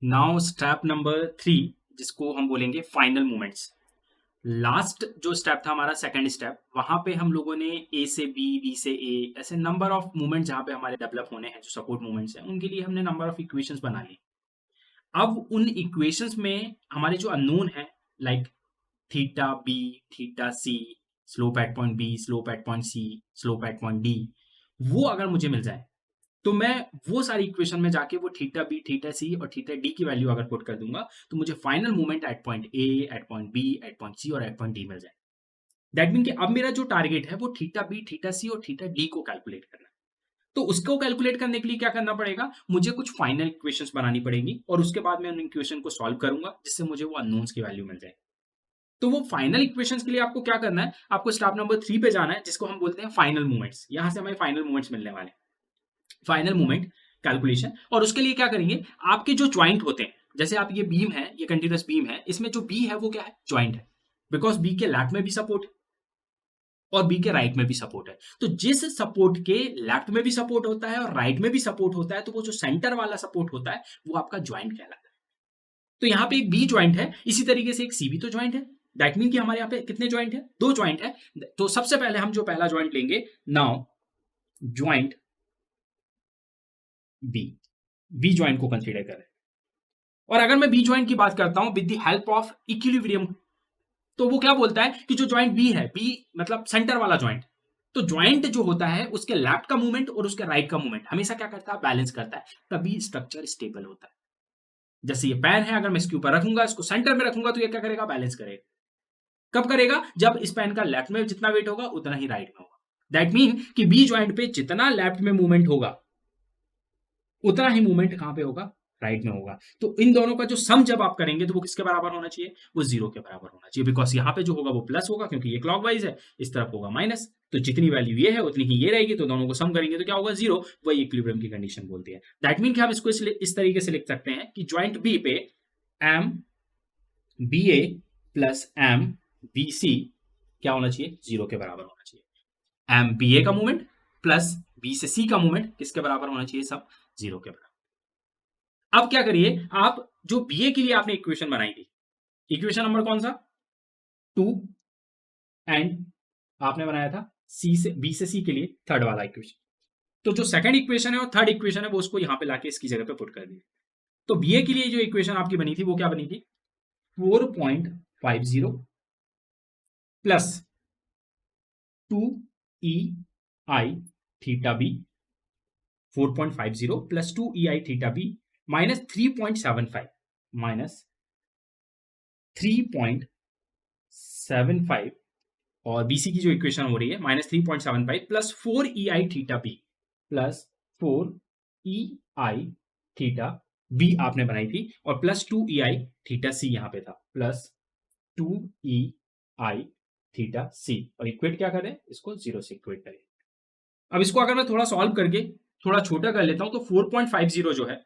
Now step number 3, जिसको हम बोलेंगे फाइनल मूवमेंट्स। लास्ट जो स्टेप था हमारा सेकंड स्टेप, वहां पे हम लोगों ने ए से बी, बी से ए, ऐसे नंबर ऑफ मूवमेंट जहां पे हमारे डेवलप होने हैं, जो सपोर्ट मूवमेंट्स हैं, उनके लिए हमने नंबर ऑफ इक्वेशंस बना ली। अब उन इक्वेशंस में हमारे जो अननोन है, like theta B, theta C, slope at point B, slope at point C, slope at point D, वो अगर मुझे मिल जाए तो मैं वो सारी इक्वेशन में जाके वो थीटा बी, थीटा सी और थीटा डी की वैल्यू अगर पुट कर दूंगा तो मुझे final movement at point A, at point B, at point C और एट पॉइंट डी मिल जाए। दैट मीन कि अब मेरा जो टारगेट है वो थीटा बी, थीटा सी और थीटा डी को कैलकुलेट करना है। तो उसको कैलकुलेट करने के लिए क्या करना पड़ेगा? मुझे कुछ फाइनल इक्वेशंस बनानी पड़ेगी, और उसके बाद मैं उन इक्वेशन को सॉल्व करूंगा जिससे मुझे वो अननोन्स की वैल्यू मिल जाए। तो वो फाइनल इक्वेशंस के लिए आपको क्या करना है? आपको स्टेप नंबर 3 पे जाना है, जिसको हम बोलते हैं फाइनल मूवमेंट्स। यहां से हमें फाइनल मूवमेंट्स मिलने वाले, फाइनल मूवमेंट कैलकुलेशन। और उसके लिए क्या करेंगे? आपके जो ज्वाइंट होते हैं, जैसे आप ये बीम है, ये कंटिन्यूअस बीम है, इसमें जो बी है वो क्या है? ज्वाइंट है, बिकॉज बी के लेफ्ट में भी सपोर्ट है और बी के राइट में भी सपोर्ट है। तो जिस सपोर्ट के लेफ्ट में भी सपोर्ट होता है और राइट में भी सपोर्ट होता है, तो वो जो सेंटर वाला सपोर्ट होता है वो आपका ज्वाइंट कहलाता है। तो यहाँ पे एक बी ज्वाइंट है, इसी तरीके से एक सी भी तो ज्वाइंट है। दैट मीन कि हमारे यहाँ पे कितने ज्वाइंट है? दो ज्वाइंट है। तो सबसे पहले हम जो पहला ज्वाइंट लेंगे, now joint B, B joint को कंसीडर करें। और अगर मैं बी ज्वाइंट की बात करता हूं with the help of equilibrium, तो वो क्या बोलता है कि जो ज्वाइंट बी है, बी मतलब सेंटर वाला ज्वाइंट, तो ज्वाइंट जो होता है उसके लेफ्ट का मूवमेंट और उसके राइट का मूवमेंट हमेशा क्या करता है? बैलेंस करता है, तभी स्ट्रक्चर स्टेबल होता है। जैसे ये पैन है, अगर मैं इसके ऊपर रखूंगा, इसको सेंटर में रखूंगा, तो ये क्या करेगा? बैलेंस करेगा। कब करेगा? जब इस पैन का लेफ्ट में जितना वेट होगा उतना ही राइट में होगा। दैट मीन कि बी ज्वाइंट पे जितना लेफ्ट में मूवमेंट होगा उतना ही मूवमेंट कहां पे होगा? राइट में होगा। तो इन दोनों का जो सम जब आप करेंगे तो वो किसके बराबर होना चाहिए? वो जीरो के बराबर होना चाहिए, बिकॉज यहाँ पे जो होगा वो प्लस होगा, क्योंकि ये क्लॉकवाइज है, इस तरफ होगा माइनस। तो जितनी वैल्यू ये है उतनी ही ये रहेगी, तो दोनों को सम करेंगे तो क्या होगा? जीरो। वही इक्विलिब्रियम की कंडीशन बोलती है। दैट मीन कि हम इसको इस तरीके से लिख सकते हैं कि ज्वाइंट बी पे एम बी ए प्लस एम बी सी क्या होना चाहिए? जीरो के बराबर होना चाहिए। एम बी ए का मूवमेंट प्लस बी से सी का मूवमेंट किसके बराबर होना चाहिए? सब जीरो के बराबर। अब क्या करिए आप, जो बीए के लिए आपने इक्वेशन बनाई थी, इक्वेशन नंबर कौन सा? 2 एंड आपने बनाया था सी से बी से सी के लिए थर्ड वाला इक्वेशन। तो जो सेकंड इक्वेशन है और थर्ड इक्वेशन है वो उसको यहाँ पे लाके इसकी जगह पे पुट कर दिया। तो बीए के लिए जो इक्वेशन आपकी बनी थी वो क्या बनी थी, 4.50 plus 2EI theta B, 4.50 plus 2EI theta B minus 3.75 minus 3.75 और बीसी की जो इक्वेशन हो रही है minus 3.75 plus 4EI theta B plus 4EI theta B आपने बनाई थी और प्लस 2EI थीटा सी यहाँ पे था प्लस 2EI थीटा सी और इक्वेट क्या करें, इसको 0 से इक्वेट करें। अब इसको अगर मैं थोड़ा सॉल्व करके थोड़ा छोटा कर लेता हूं तो 4.50 जो है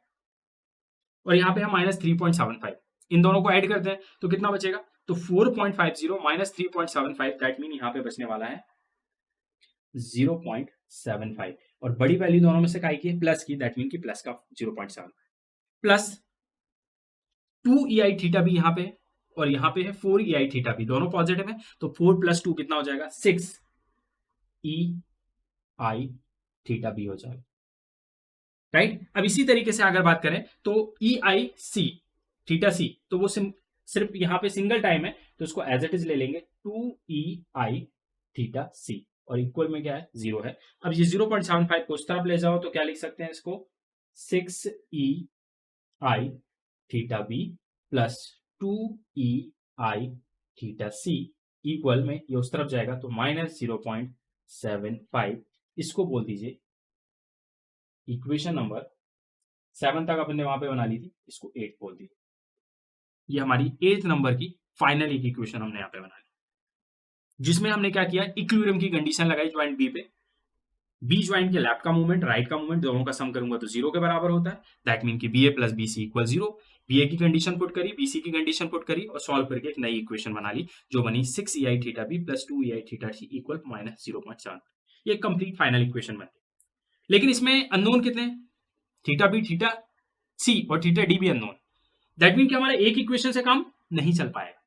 और यहाँ पे है माइनस 3.75, इन दोनों को ऐड करते हैं तो कितना बचेगा, तो 4.50 माइनस 3.75 दैट मीन यहाँ पे बचने वाला है 0.75 और बड़ी वैल्यू दोनों में से काई की है प्लस की, दैट मीन की प्लस का 0.7 प्लस 2EI थीटा भी यहाँ पे और यहाँ पे है 4EI थीटा भी, दोनों पॉजिटिव है तो 4 प्लस 2 कितना हो जाएगा 6EI थीटा बी हो जाएगा, राइट। अब इसी तरीके से अगर बात करें तो EI सी थीटा सी तो वो सिर्फ यहाँ पे सिंगल टाइम है तो उसको एज इट इज ले लेंगे 2EI थीटा सी और इक्वल में क्या है 0 है। अब ये 0.75 को उस तरफ ले जाओ तो क्या लिख सकते हैं इसको 6EI theta B plus 2EI theta C equal में ये उस तरफ जाएगा तो माइनस 0.75, इसको बोल दीजिए इक्वेशन नंबर 7 तक अपन ने वहां पे बना ली थी, इसको 8 बोल दी। ये हमारी 8th नंबर की फाइनल एक इक्वेशन हमने यहाँ पे बना ली जिसमें हमने क्या किया, इक्विलिब्रियम की कंडीशन लगाई ज्वाइंट बी पे, बी ज्वाइंट के लेफ्ट का मूवमेंट राइट का मूवमेंट दोनों का सम करूंगा तो 0 के बराबर होता है, दैट मीन कि BA plus BC equal 0। BA की कंडीशन पुट करी, BC की कंडीशन पुट करी और सॉल्व करके एक नई इक्वेशन बना ली जो बनी 6EI theta B plus 2EI theta C equal minus 0.7। ये कंप्लीट फाइनल इक्वेशन बन गई। लेकिन इसमें अननोन कितने हैं, थीटा बी थीटा सी और थीटा डी भी अननोन, दैट मीन कि हमारा एक इक्वेशन से काम नहीं चल पाएगा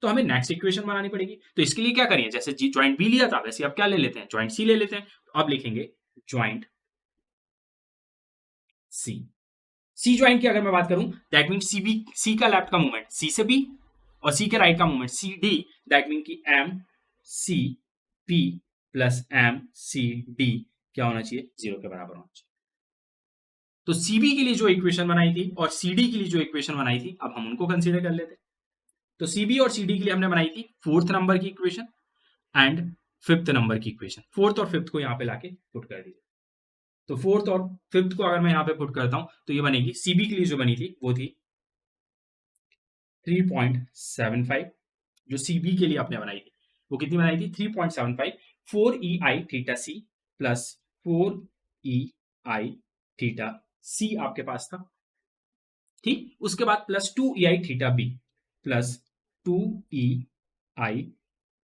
तो हमें नेक्स्ट इक्वेशन बनानी पड़ेगी। तो इसके लिए क्या करिए, जैसे ज्वाइंट बी लिया था वैसे अब क्या ले लेते हैं, ज्वाइंट सी ले लेते हैं। तो अब लिखेंगे ज्वाइंट सी। सी ज्वाइंट की अगर मैं बात करूं दैट मीन सी बी, सी का लेफ्ट का मूवमेंट सी से बी और सी के राइट का movement C D, that mean की M C P plus M C D क्या होना चाहिए 0 के बराबर होना चाहिए। तो सीबी के लिए जो इक्वेशन बनाई थी और सीडी के लिए जो इक्वेशन बनाई थी अब हम उनको कंसीडर कर लेते हैं। तो सीबी और सीडी के लिए हमने बनाई थी 4th नंबर की इक्वेशन एंड 5th नंबर की इक्वेशन, 4th और 5th को यहाँ पे लाके पुट कर दीजिए। तो 4th और 5th को अगर मैं यहाँ पे पुट करता हूं तो ये बनेगी, सीबी के लिए जो बनी थी वो थी 3.75, जो सीबी के लिए आपने बनाई थी वो कितनी बनाई थी 3.75, 4EI theta C plus 4EI theta C आपके पास था, ठीक। उसके बाद plus 2EI theta B plus 2EI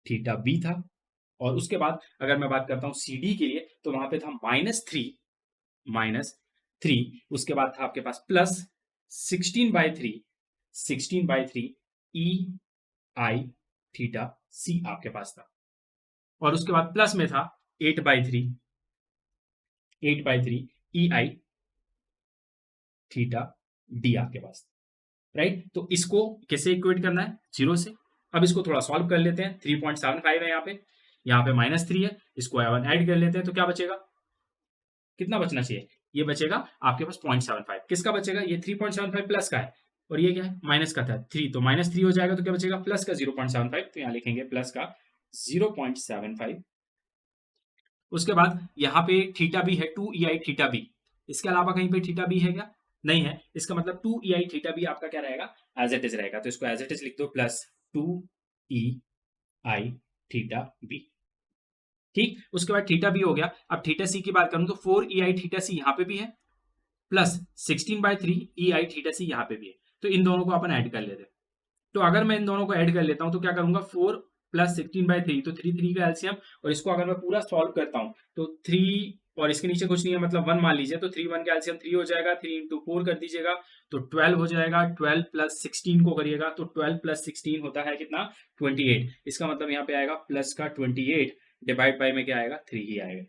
theta B था और उसके बाद अगर मैं बात करता हूं सीडी के लिए तो वहां पे था -3, उसके बाद था आपके पास प्लस 16/3 EI थीटा सी आपके पास था और उसके बाद प्लस में था 8/3 EI थीटा डी आपके पास, राइट। तो इसको कैसे इक्वेट करना है 0 से। अब इसको थोड़ा सॉल्व कर लेते हैं, 3.75 है यहाँ पे -3 है, इसको ऐड कर लेते हैं तो क्या बचेगा, कितना बचना चाहिए, ये बचेगा आपके पास 0.75, किसका बचेगा, ये 3.75 प्लस का है और ये क्या है माइनस का था 3, तो -3 हो जाएगा तो क्या बचेगा प्लस का 0.75, तो यहाँ लिखेंगे प्लस का 0.75। उसके बाद यहाँ पे थीटा बी है 2EI थीटा बी, इसके अलावा कहीं पे थीटा बी है क्या, नहीं है, इसका मतलब 2EI थीटा बी आपका क्या रहेगा एज इट इज रहेगा, तो इसको एज इट इज लिख दो प्लस 2EI थीटा बी, ठीक। उसके बाद थीटा बी हो गया। अब थीटा सी की बात करूं तो 4EI थीटा सी यहाँ पे भी है प्लस 16/3 EI थीटा सी यहाँ पे भी है, तो इन दोनों को अपन ऐड कर लेते हैं। तो अगर मैं इन दोनों को ऐड कर लेता हूं तो क्या करूंगा 4 प्लस 16/3 तो 3 का एलसीएम और इसको अगर मैं पूरा सॉल्व करता हूं तो 3 और इसके नीचे कुछ नहीं है, मतलब 1 मान लीजिए, तो 3 1 का एलसीएम 3 हो जाएगा, 3 इंटू 4 कर दीजिएगा तो 12 हो जाएगा, 12 प्लस 16 को करिएगा तो 12 प्लस 16 होता है कितना, 28। इसका मतलब यहाँ पे आएगा प्लस का 28 डिवाइड बाई में क्या आएगा, 3 ही आएगा।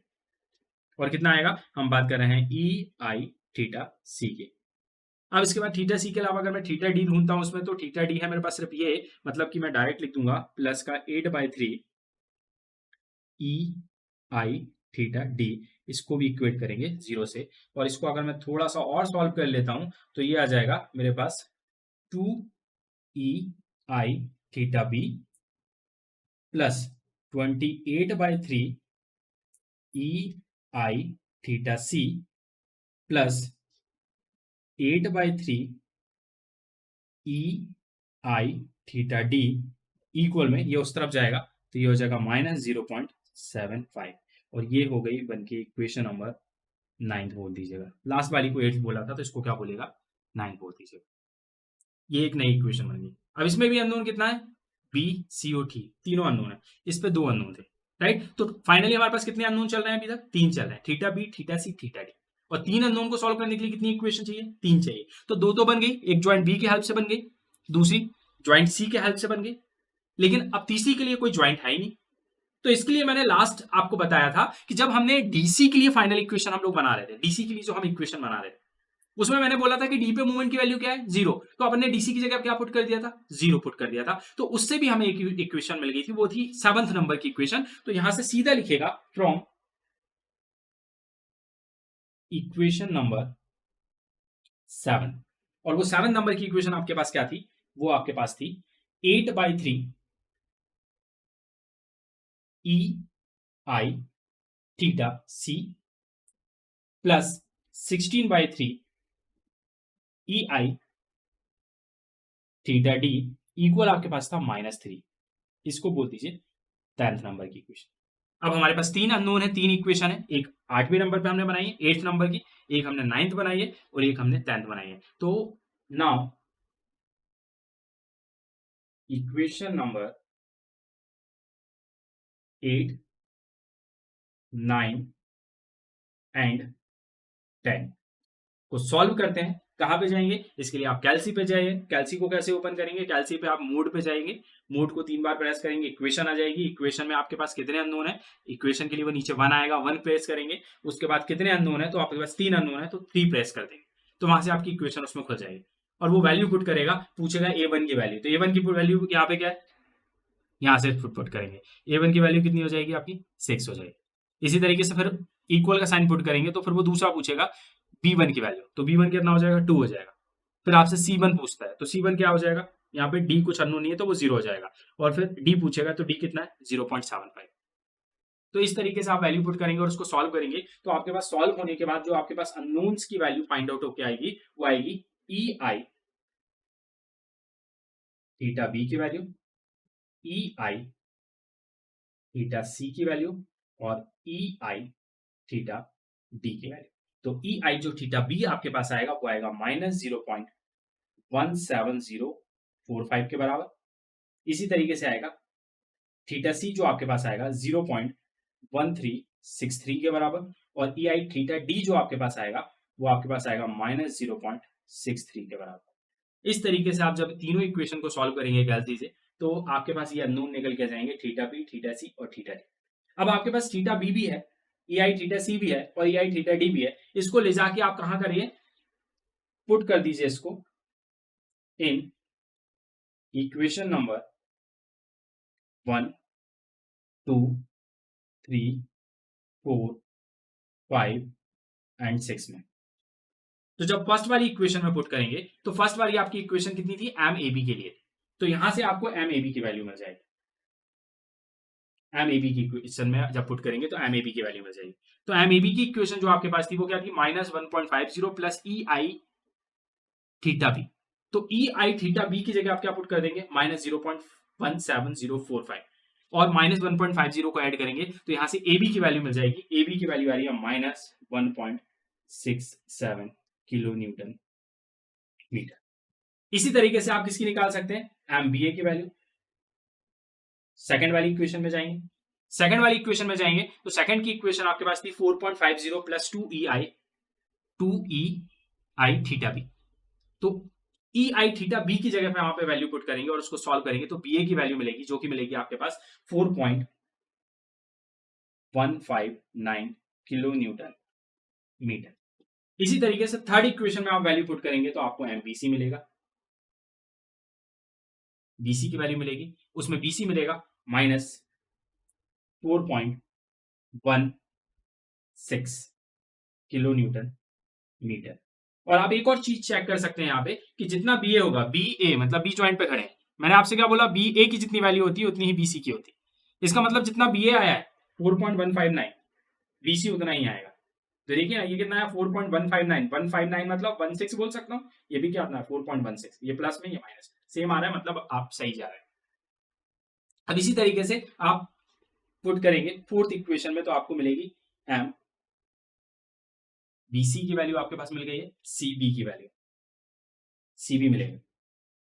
और कितना आएगा, हम बात कर रहे हैं ई आई थीटा सी के। अब इसके बाद थीटा सी के अलावा अगर मैं थीटा डी ढूंढता हूं उसमें, तो थीटा डी है मेरे पास सिर्फ ये, मतलब कि मैं डायरेक्ट लिख दूंगा प्लस का 8/3 ई आई थीटा डी, इसको भी इक्वेट करेंगे 0 से। और इसको अगर मैं थोड़ा सा और सॉल्व कर लेता हूं तो ये आ जाएगा मेरे पास 2 ई आई थीटा बी प्लस 28/3 ई आई थीटा सी प्लस 8/3 ई आई थीटा डी इक्वल में ये उस तरफ जाएगा तो ये हो जाएगा -0.75। और ये हो गई बन के इक्वेशन नंबर 9 बोल दीजिएगा। लास्ट वाली को 8 बोला था तो इसको क्या बोलेगा, 9 बोल दीजिएगा। ये एक नई इक्वेशन बन गई। अब इसमें भी अननोन कितना है, बी सी ओ टी, तीनों अननोन है, इस पे 2 अननोन थे, राइट। तो फाइनली हमारे पास कितने अननोन चल रहे हैं अभी तक, 3 चल रहे हैं, theta B theta C theta D. और 3 अननोन को सॉल्व करने के लिए कितनी इक्वेशन चाहिए, 3 चाहिए। तो 2 तो बन गई, एक ज्वाइंट बी की हेल्प से बन गई, दूसरी ज्वाइंट सी के हेल्प से बन गई, लेकिन अब तीसरी के लिए कोई ज्वाइंट है ही नहीं। तो इसके लिए मैंने लास्ट आपको बताया था कि जब हमने डीसी के लिए फाइनल इक्वेशन हम लोग बना रहे थे, डीसी के लिए जो हम इक्वेशन बना रहे थे उसमें मैंने बोला था कि डी पे मूवमेंट की वैल्यू क्या है, 0। तो अपन ने डीसी की जगह क्या पुट कर दिया था, 0 पुट कर दिया था। तो उससे भी हमें एक इक्वेशन मिल गई थी, वो थी 7th नंबर की इक्वेशन। तो यहां से सीधा लिखेगा फ्रॉम इक्वेशन नंबर 7। और वो 7 नंबर की इक्वेशन आपके पास क्या थी, वो आपके पास थी 8/3 ई आई थीटा सी प्लस 16/3 ई आई थीटा डी इक्वल आपके पास था -3। इसको बोल दीजिए 10th नंबर की इक्वेशन। अब हमारे पास 3 अननोन है, 3 इक्वेशन है, एक 8वें नंबर पे हमने बनाई है 8th नंबर की, एक हमने 9th बनाई है और एक हमने 10th बनाई है। तो नाउ इक्वेशन नंबर 8, 9 एंड 10 को सॉल्व करते हैं। कहां पे जाएंगे, इसके लिए आप कैल्सी पे जाइए। कैल्सी को कैसे ओपन करेंगे, कैल्सी पे आप मोड पे जाएंगे, मोड को 3 बार प्रेस करेंगे, इक्वेशन आ जाएगी। इक्वेशन में आपके पास कितने अननोन है, इक्वेशन के लिए वो नीचे 1 आएगा, 1 प्रेस करेंगे। उसके बाद कितने अननोन है, तो आपके पास 3 अननोन है तो 3 प्रेस कर देंगे, तो वहां से आपकी इक्वेशन उसमें खुल जाएगी। और वो वैल्यू पुट करेगा, पूछेगा A1 की वैल्यू, तो A1 की वैल्यू यहाँ पे क्या है, यहाँ से पुट करेंगे। A1 की वैल्यू कितनी हो जाएगी आपकी, 6 हो जाएगी। इसी तरीके से फिर इक्वल का साइन पुट करेंगे तो फिर वो दूसरा पूछेगा B1 की वैल्यू, तो B1 कितना हो जाएगा, 2 हो जाएगा। फिर आपसे C1 पूछता है तो C1 क्या हो जाएगा, यहाँ पे D कुछ अननोन नहीं है तो वो 0 हो जाएगा। और फिर D पूछेगा तो D कितना है, 0.75। तो इस तरीके से आप वैल्यू पुट करेंगे और उसको सॉल्व करेंगे। तो आपके पास सॉल्व होने के बाद जो आपके पास अननोन्स की वैल्यू फाइंड आउट होकर आएगी, वो आएगी ई आई थीटा बी की वैल्यू, ई आई थीटा सी की वैल्यू और ई आई थीटा डी की वैल्यू। तो ई आई जो थीटा बी आपके पास आएगा वो आएगा -0.17045 के बराबर। इसी तरीके से आएगा थीटा सी जो आपके पास आएगा 0.1363 के बराबर। और ई आई थीटा डी जो आपके पास आएगा वो आपके पास आएगा -0.63 के बराबर। इस तरीके से आप जब तीनों इक्वेशन को सॉल्व करेंगे गैल्सी से, तो आपके पास ये अननोन निकल के जाएंगे, थीटा बी थीटा सी और थीटा डी। अब आपके पास थीटा बी भी है, ई आई थीटा सी भी है और ई आई थीटा डी भी है। इसको ले जाके आप कहां करिए, पुट कर दीजिए इसको इन इक्वेशन नंबर 1, 2, 3, 4, 5 एंड 6 में। तो जब फर्स्ट वाली इक्वेशन में पुट करेंगे तो फर्स्ट वाली आपकी इक्वेशन कितनी थी, एम ए बी के लिए थी, तो यहां से आपको एम ए बी की वैल्यू मिल जाएगी। एम ए बी की इक्वेशन में जब पुट करेंगे तो एम ए बी की वैल्यू मिल जाएगी। तो एम ए बी की इक्वेशन जो आपके पास थी वो क्या थी, -1.50 प्लस ई आई थीटा बी। तो ई आई थीटा बी की जगह आप क्या पुट कर देंगे, -0.17045 और -1.50 को ऐड करेंगे तो यहां से ए बी की वैल्यू मिल जाएगी। ए बी की वैल्यू आ रही है -1.67 किलो न्यूटन मीटर। इसी तरीके से आप किसकी निकाल सकते हैं, एम बी ए की वैल्यू। सेकेंड वाली इक्वेशन में जाएंगे, सेकंड वाली इक्वेशन में जाएंगे तो सेकंड की इक्वेशन आपके पास थी 4.50 प्लस 2 ई आई थीटा बी। तो ई आई थीटा बी की जगह पे वहां पे वैल्यू पुट करेंगे और उसको सॉल्व करेंगे तो बी ए की वैल्यू मिलेगी, जो कि मिलेगी आपके पास 4.159 किलो न्यूटन मीटर। इसी तरीके से थर्ड इक्वेशन में आप वैल्यू पुट करेंगे तो आपको एमबीसी मिलेगा, बीसी की वैल्यू मिलेगी, उसमें बीसी मिलेगा -4.16 किलो न्यूटन मीटर। और आप एक और चीज चेक कर सकते हैं यहाँ पे कि जितना बी ए होगा, बी ए मतलब बी ज्वाइंट पे खड़े हैं, मैंने आपसे क्या बोला, बी ए की जितनी वैल्यू होती है उतनी ही बीसी की होती है। इसका मतलब जितना बी ए आया है 4.159, बीसी उतना ही आएगा। तो देखिए ना, ये कितना है 4.159, 159 मतलब 16 बोल सकता हूँ, ये भी क्या है 4.16, ये प्लस में ये माइनस सेम आ रहा है, मतलब आप सही जा रहे हैं। अब इसी तरीके से आप पुट करेंगे फोर्थ इक्वेशन में तो आपको मिलेगी एम, बीसी की वैल्यू आपके पास मिल गई है, सीबी की वैल्यू सीबी मिलेगा।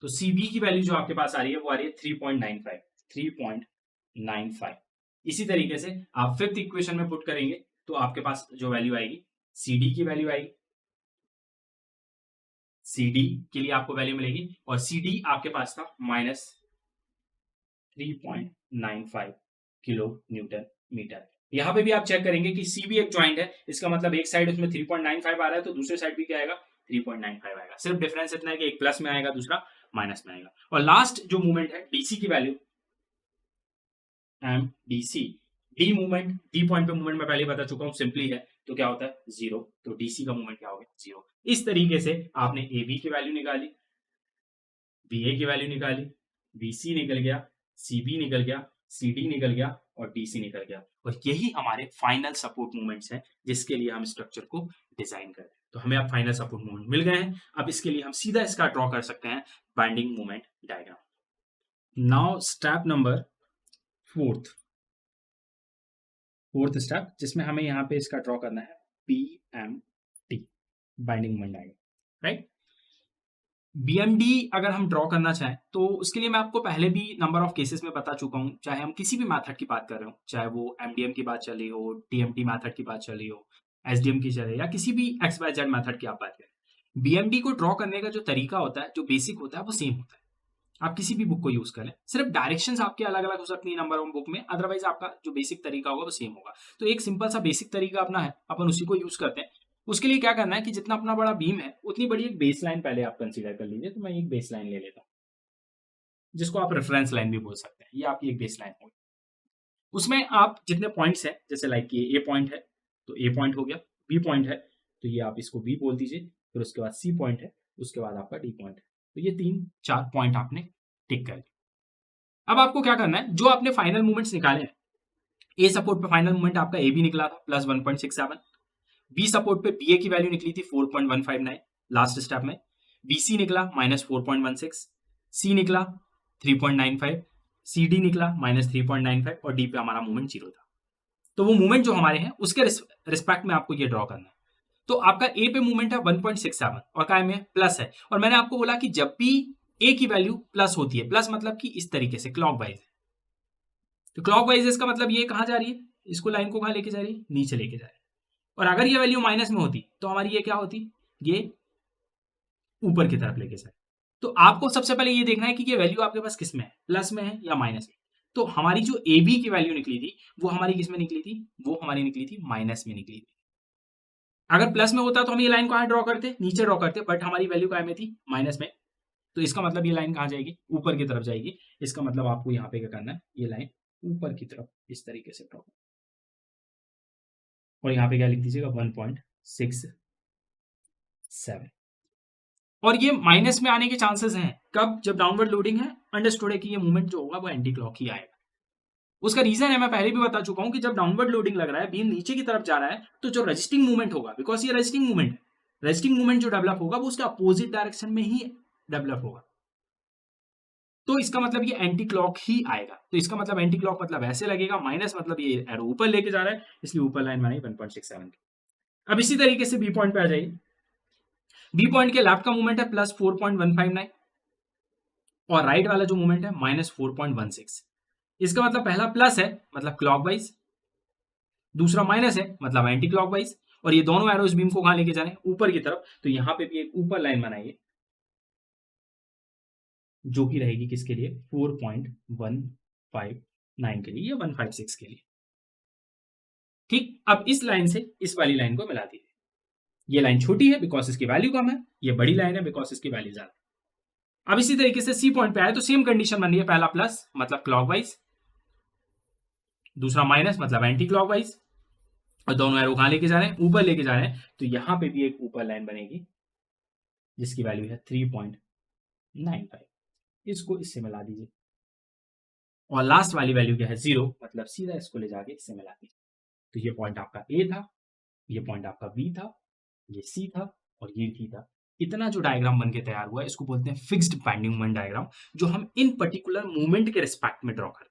तो सीबी की वैल्यू जो आपके पास आ रही है वो आ रही है 3.95। इसी तरीके से आप फिफ्थ इक्वेशन में पुट करेंगे तो आपके पास जो वैल्यू आएगी, सीडी की वैल्यू आएगी, सीडी के लिए आपको वैल्यू मिलेगी और सीडी आपके पास था -3.95 किलो न्यूटन मीटर। यहां पे भी आप चेक करेंगे कि सी भी एक ज्वाइंट है, इसका मतलब एक साइड उसमें 3.95 आ रहा है तो दूसरे साइड भी क्या आएगा 3.95 आएगा। सिर्फ डिफरेंस इतना है कि एक प्लस में आएगा दूसरा माइनस में आएगा। और लास्ट जो मूवमेंट है डीसी की value M DC, D movement, D point पे मूवमेंट मैं पहले बता चुका हूं, सिंपली है तो क्या होता है 0, तो डीसी का मूवमेंट क्या हो गया 0। इस तरीके से आपने ए बी की वैल्यू निकाली, बी ए की वैल्यू निकाली, बीसी निकल गया, सीबी निकल गया, सीडी निकल गया और डीसी निकल गया। और यही हमारे फाइनल सपोर्ट मूवमेंट्स हैं जिसके लिए हम स्ट्रक्चर को डिजाइन करते हैं। तो हमें अब फाइनल सपोर्ट मूवमेंट मिल गए हैं। अब इसके लिए हम सीधा इसका ड्रॉ कर सकते हैं binding movement diagram. Now step number fourth step, जिसमें हमें यहाँ पे इसका ड्रॉ करना है BMD, binding movement diagram, right. BMD अगर हम ड्रॉ करना चाहें तो उसके लिए मैं आपको पहले भी नंबर ऑफ केसेस में बता चुका हूं, चाहे हम किसी भी मेथड की बात कर रहे हो, चाहे वो MDM की बात चली हो, TMT मेथड की बात चली हो, SDM की चले, या किसी भी XYZ मेथड की आप बात करें, BMD को ड्रॉ करने का जो तरीका होता है, जो बेसिक होता है, वो सेम होता है। आप किसी भी बुक को यूज करें, सिर्फ डायरेक्शंस आपके अलग अलग हो सकती है नंबर ऑफ बुक में, अदरवाइज आपका जो बेसिक तरीका होगा वो सेम होगा। तो एक सिंपल सा बेसिक तरीका अपना है, अपन उसी को यूज करते हैं। उसके लिए क्या करना है कि जितना अपना बड़ा बीम है उतनी बड़ी एक बेस लाइन पहले आप कंसीडर कर लीजिए। तो मैं एक बेस लाइन ले लेता हूँ, जिसको आप रेफरेंस लाइन भी बोल सकते हैं, ये आपकी एक बेस लाइन होगी। उसमें आप जितने पॉइंट्स हैं, जैसे लाइक ये ए पॉइंट है तो ए पॉइंट हो गया, बी पॉइंट है तो ये आप इसको बी बोल दीजिए, फिर उसके बाद सी पॉइंट है, उसके बाद आपका डी पॉइंट है। तो ये 3-4 पॉइंट आपने टिक कर लिया। अब आपको क्या करना है, जो आपने फाइनल मूवमेंट्स निकाले हैं, ए सपोर्ट पे फाइनल मूवमेंट आपका ए बी निकला था +1.67, बी सपोर्ट पे बी ए की वैल्यू निकली थी 4.159 लास्ट स्टेप में, बीसी निकला -4.16, सी निकला 3.95, सी डी निकला -3.95 और डी पे हमारा मूवमेंट 0 था। तो वो मूवमेंट जो हमारे हैं उसके रिस्पेक्ट में आपको ये ड्रॉ करना है। तो आपका ए पे मूवमेंट है 1.67 और काय में प्लस है, और मैंने आपको बोला कि जब भी ए की वैल्यू प्लस होती है, प्लस मतलब कि इस तरीके से क्लॉकवाइज है, तो क्लॉकवाइज इसका मतलब ये कहां जा रही है, इसको लाइन को कहां लेके जा रही है, नीचे लेके जा रही है। और अगर ये वैल्यू माइनस में होती तो हमारी ये क्या होती, ये ऊपर की तरफ लेके जाए। तो आपको सबसे पहले ये देखना है कि ये वैल्यू आपके पास किस में है, प्लस में है या माइनस में। तो हमारी जो ए बी की वैल्यू निकली थी वो हमारी किस में निकली थी, वो हमारी निकली थी माइनस में निकली थी। अगर प्लस में होता तो हम ये लाइन कहां ड्रॉ करते, नीचे ड्रॉ करते, बट हमारी वैल्यू कहां में थी, माइनस में। तो इसका मतलब ये लाइन कहां जाएगी, ऊपर की तरफ जाएगी। इसका मतलब आपको यहाँ पे क्या करना है, ये लाइन ऊपर की तरफ इस तरीके से ड्रॉ, और यहाँ पे क्या लिख दीजिएगा 1.67। और ये माइनस में आने के चांसेस हैं कब, जब डाउनवर्ड लोडिंग है। अंडरस्टूड है कि ये मूवमेंट जो होगा वो एंटी क्लॉक ही आएगा। उसका रीजन है, मैं पहले भी बता चुका हूं कि जब डाउनवर्ड लोडिंग लग रहा है, बीम नीचे की तरफ जा रहा है, तो जो रजिस्टिंग मूवमेंट होगा, बिकॉज ये रजिस्टिंग मूवमेंट है, रजिस्टिंग मूवमेंट जो डेवलप होगा वो उसके अपोजिट डायरेक्शन में ही डेवलप होगा। तो इसका मतलब ये एंटी क्लॉक ही आएगा। तो इसका मतलब एंटी क्लॉक मतलब ऐसे लगेगा, माइनस मतलब ये एरो ऊपर लेके जा रहा है, इसलिए ऊपर लाइन बनाई 1.67 की। अब इसी तरीके से बी पॉइंट पे आ जाइए। बी पॉइंट के लेफ्ट का मूवमेंट है +4.159 और राइट वाला जो मूवमेंट है -4.16। इसका मतलब पहला प्लस है मतलब क्लॉकवाइज, दूसरा माइनस है मतलब एंटी क्लॉकवाइज, और ये दोनों एरोज बीम को कहां लेके जा रहे हैं, ऊपर की तरफ। तो यहां पे भी एक ऊपर लाइन बनाइए जो कि रहेगी किसके लिए, 4.159 के लिए या 156 के लिए। ठीक, अब इस लाइन से इस वाली लाइन को मिला दीजिए। ये लाइन छोटी है बिकॉज इसकी वैल्यू कम है, ये बड़ी लाइन है बिकॉज इसकी वैल्यू ज्यादा है। अब इसी तरीके से सी पॉइंट पे आए तो सेम कंडीशन बन रही है, पहला प्लस मतलब क्लॉकवाइज, दूसरा माइनस मतलब एंटी क्लॉकवाइज, और दोनों एरो कहां लेके जा रहे हैं, ऊपर लेके जा रहे हैं। तो यहां पे भी एक ऊपर लाइन बनेगी जिसकी वैल्यू है 3.95, इसको इससे मिला दीजिए। और लास्ट वाली वैल्यू क्या है, 0, मतलब सीधा इसको ले जाके इससे मिला दीजिए। तो ये पॉइंट आपका ए था, ये पॉइंट आपका बी था, ये सी था और ये डी था। इतना जो डायग्राम बन के तैयार हुआ है इसको बोलते हैं फिक्स्ड बाइंडिंग मोमेंट डायग्राम, जो हम इन पर्टिकुलर मूवमेंट के रिस्पेक्ट में ड्रॉ करते हैं।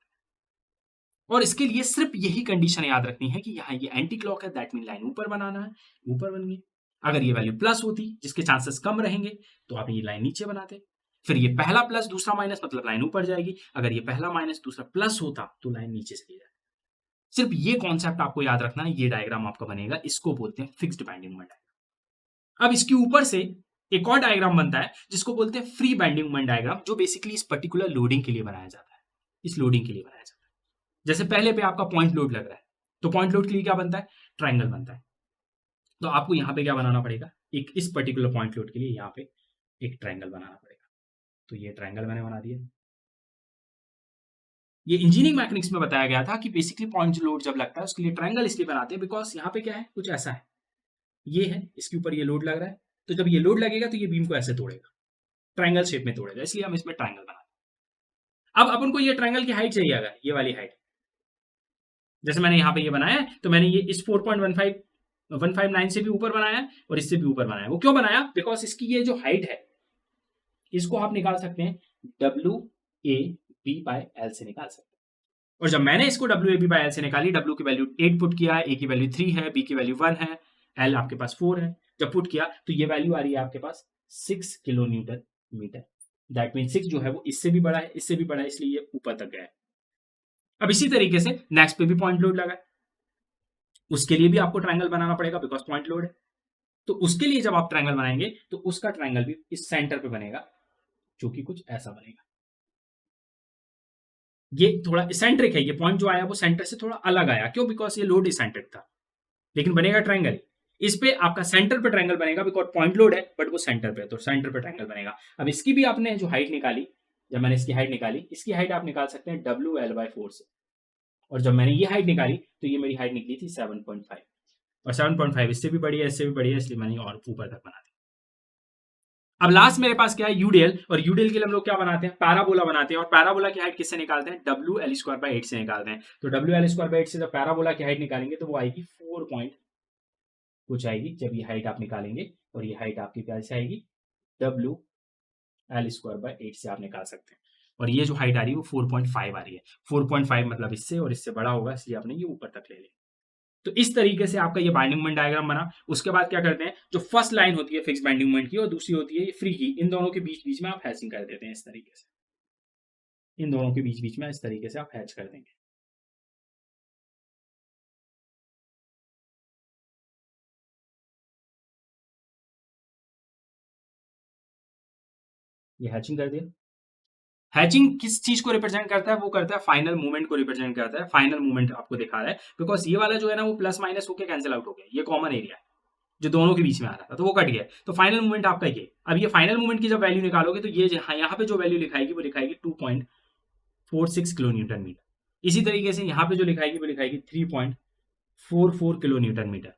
और इसके लिए सिर्फ यही कंडीशन याद रखनी है कि यहाँ ये एंटी क्लॉक है, दैट मीन लाइन ऊपर बनाना है, ऊपर बन गई। अगर ये वैल्यू प्लस होती जिसके चांसेस कम रहेंगे तो आप ये लाइन नीचे बनाते। फिर ये पहला प्लस दूसरा माइनस मतलब लाइन ऊपर जाएगी, अगर ये पहला माइनस दूसरा प्लस होता तो लाइन नीचे चली जाए। सिर्फ ये कॉन्सेप्ट आपको याद रखना है, ये डायग्राम आपका बनेगा, इसको बोलते हैं फिक्स्ड बाइंडिंग मोमेंट डायग्राम। अब इसके ऊपर से एक और डायग्राम बनता है जिसको बोलते हैं फ्री बाइंडिंग मोमेंट डायग्राम, जो बेसिकली इस पर्टिकुलर लोडिंग के लिए बनाया जाता है, इस लोडिंग के लिए बनाया जाता है। जैसे पहले पे आपका पॉइंट लोड लग रहा है, तो पॉइंट लोड के लिए क्या बनता है, ट्रायंगल बनता है। तो आपको यहाँ पे क्या बनाना पड़ेगा, एक इस पर्टिकुलर पॉइंट लोड के लिए यहाँ पे एक ट्रायंगल बनाना पड़ेगा। तो ये ट्रायंगल मैंने बना दिया। ये इंजीनियरिंग मैकेनिक्स में बताया गया था कि बेसिकली पॉइंट लोड जब लगता है उसके लिए ट्रायंगल इसलिए बनाते हैं बिकॉज यहाँ पे क्या है, कुछ ऐसा है, ये है, इसके ऊपर ये लोड लग रहा है, तो जब ये लोड लगेगा तो ये बीम को ऐसे तोड़ेगा, ट्रायंगल शेप में तोड़ेगा, इसलिए हम इसमें ट्रायंगल बनाते हैं। अब अपन को ये ट्रायंगल की हाइट चाहिए, अगर ये वाली हाइट, जैसे मैंने यहाँ पे ये बनाया है, तो मैंने ये इस 4.159 से भी ऊपर बनाया है और इससे भी ऊपर बनाया है। वो क्यों बनाया, बिकॉज इसकी ये जो हाइट है इसको आप निकाल सकते हैं WAB/L से निकाल सकते हैं। और जब मैंने इसको WAB/L से निकाली, W की वैल्यू 8 पुट किया है, A की वैल्यू 3 है, B की वैल्यू 1 है, L आपके पास 4 है, जब पुट किया तो ये वैल्यू आ रही है आपके पास 6 kilo newton metre. That mean 6 जो है वो इससे भी बड़ा है, इससे भी बड़ा है, इसलिए ये ऊपर तक गया है। अब इसी तरीके से नेक्स्ट पे भी पॉइंट लोड लगा है, उसके लिए भी आपको ट्रायंगल बनाना पड़ेगा बिकॉज पॉइंट लोड है। तो उसके लिए जब आप ट्रायंगल बनाएंगे तो उसका ट्रायंगल भी इस सेंटर पे बनेगा, जो कि कुछ ऐसा बनेगा। ये थोड़ा इसेंट्रिक है, ये पॉइंट जो आया वो सेंटर से थोड़ा अलग आया, क्यों, बिकॉज ये लोड इसेंट्रिक था, लेकिन बनेगा ट्रायंगल। इस पे आपका सेंटर पे ट्रायंगल बनेगा बिकॉज पॉइंट लोड है, बट वो सेंटर पे, तो सेंटर पे ट्रायंगल बनेगा। अब इसकी भी आपने जो हाइट निकाली, जब मैंने इसकी हाइट निकाली, इसकी हाइट आप निकाल सकते हैं WL/4 से, और जब मैंने ये हाइट निकाली तो ये मेरी हाइट निकली थी 7.5, और 7.5 इससे भी बड़ी है, इससे भी बड़ी है, इसलिए मैंने और ऊपर तक बना दी। अब लास्ट मेरे पास क्या है, यूडेल, और यूडेल के लिए हम लोग क्या बनाते हैं, पैराबोला बनाते हैं, और पैराबोला की हाइट किससे निकालते हैं, WL²/8 से निकालते हैं। तो WL²/8 से जब पैराबोला की हाइट निकालेंगे तो वो आएगी 4 पॉइंट कुछ आएगी, जब ये हाइट आप निकालेंगे, और ये हाइट आपकी क्या से आएगी, WL²/8 से आप निकाल सकते हैं। और ये जो हाइट आ रही है वो 4.5 आ रही है, 4.5 मतलब इससे और इससे बड़ा होगा, इसलिए आपने ये ऊपर तक ले लिया। तो इस तरीके से आपका ये बाइंडिंग मोमेंट डायग्राम बना। उसके बाद क्या करते हैं, जो फर्स्ट लाइन होती है फिक्स बाइंडिंग मोमेंट की और दूसरी होती है फ्री की, इन दोनों के बीच बीच में आप हैचिंग कर देते हैं इस तरीके से, इन दोनों के बीच बीच में इस तरीके से आप हैच कर देंगे। ये हैचिंग कर दिया। हैचिंग किस चीज को रिप्रेजेंट करता है, वो करता है फाइनल मूवमेंट को रिप्रेजेंट करता है, फाइनल मूवमेंट आपको दिखा रहा है, बिकॉज ये वाला जो है ना वो प्लस माइनस होकर कैंसिल आउट हो गया, ये कॉमन एरिया है जो दोनों के बीच में आ रहा था, तो वो कट गया, तो फाइनल मूवमेंट आपका ये। अब ये फाइनल मूवमेंट की जब वैल्यू निकालोगे तो ये यहाँ पे जो वैल्यू लिखाएगी वो लिखाएगी 2.46 किलो न्यूटन मीटर। इसी तरीके से यहाँ पे जो लिखाएगी वो लिखाएगी 3.44 किलो न्यूटन मीटर।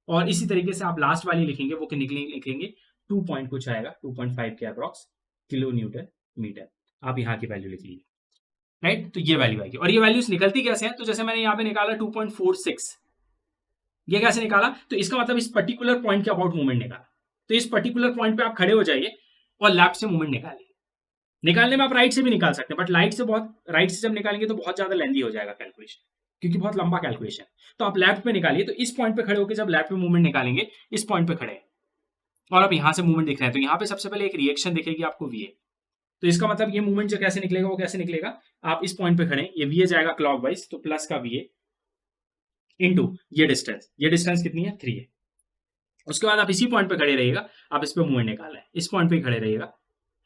और इसी तरीके से आप लास्ट वाली लिखेंगे वो लिखेंगे 2 पॉइंट कुछ आएगा, 2.5 के अप्रॉक्स किलो न्यूटन मीटर। आप यहाँ की वैल्यू लिख लीजिए, राइट। तो ये वैल्यू आएगी, और ये वैल्यूज निकलती कैसे हैं, तो जैसे मैंने यहाँ पे निकाला 2.46, ये कैसे निकाला, तो इसका मतलब इस पर्टिकुलर पॉइंट के अबाउट मूवमेंट निकाला। तो इस पर्टिकुलर पॉइंट पे आप खड़े हो जाइए और लेफ्ट से मूवमेंट निकालिए। निकालने में आप राइट से भी निकाल सकते हैं, बट राइट से जब निकालेंगे तो बहुत ज्यादा लेंदी हो जाएगा कैलकुलेशन, क्योंकि बहुत लंबा कैलकुलेशन। तो आप लेफ्ट पे निकालिए, तो इस पॉइंट पे खड़े होकर जब लेफ्ट पे मूवमेंट निकालेंगे, इस पॉइंट पे खड़े और अब यहाँ से मूवमेंट दिख रहे हैं, तो यहाँ पे सबसे पहले एक रिएक्शन दिखेगी आपको VA। तो इसका मतलब ये मूवमेंट जो कैसे निकलेगा वो कैसे निकलेगा, आप इस पॉइंट पे खड़े हैं, ये वीए जाएगा क्लॉकवाइज, तो प्लस का वीए इनटू ये डिस्टेंस कितनी है 3 है। उसके बाद आप इसी पॉइंट पे खड़े रहिएगा, आप इस पे मूवमेंट निकाल है, इस पॉइंट पे खड़े रहिएगा,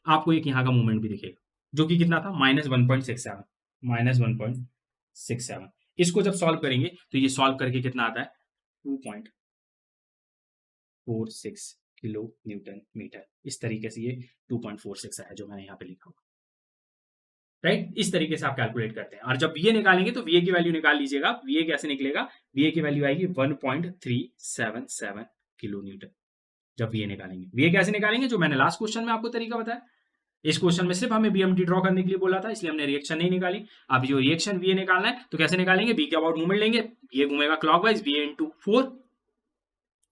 आपको एक यहाँ का मूवमेंट भी दिखेगा जो कि कितना था -1.67, -1.67। इसको जब सॉल्व करेंगे तो ये सॉल्व करके कितना आता है 2.46 किलो न्यूटन मीटर। इस तरीके से ये 2.46 आया जो मैंने यहाँ पे लिखा हुआ, राइट। इस तरीके से आप कैलकुलेट करते हैं, और जब वीए निकालेंगे तो वीए की वैल्यू निकाल लीजिएगा। वीए कैसे निकलेगा, वीए की वैल्यू आएगी 1.377 किलो न्यूटन जब वीए निकालेंगे। वीए कैसे निकालेंगे, जो मैंने लास्ट क्वेश्चन में आपको तरीका बताया। इस क्वेश्चन में सिर्फ हमें बीएमटी ड्रॉ करने के लिए बोला था, इसलिए हमने रिएक्शन नहीं निकाली। अब जो रिएक्शन वीए निकालना है तो कैसे निकालेंगे, बी के अबाउट मूवमेंट लेंगे, ये घूमेगा क्लॉकवाइज, वीए इंटू 4,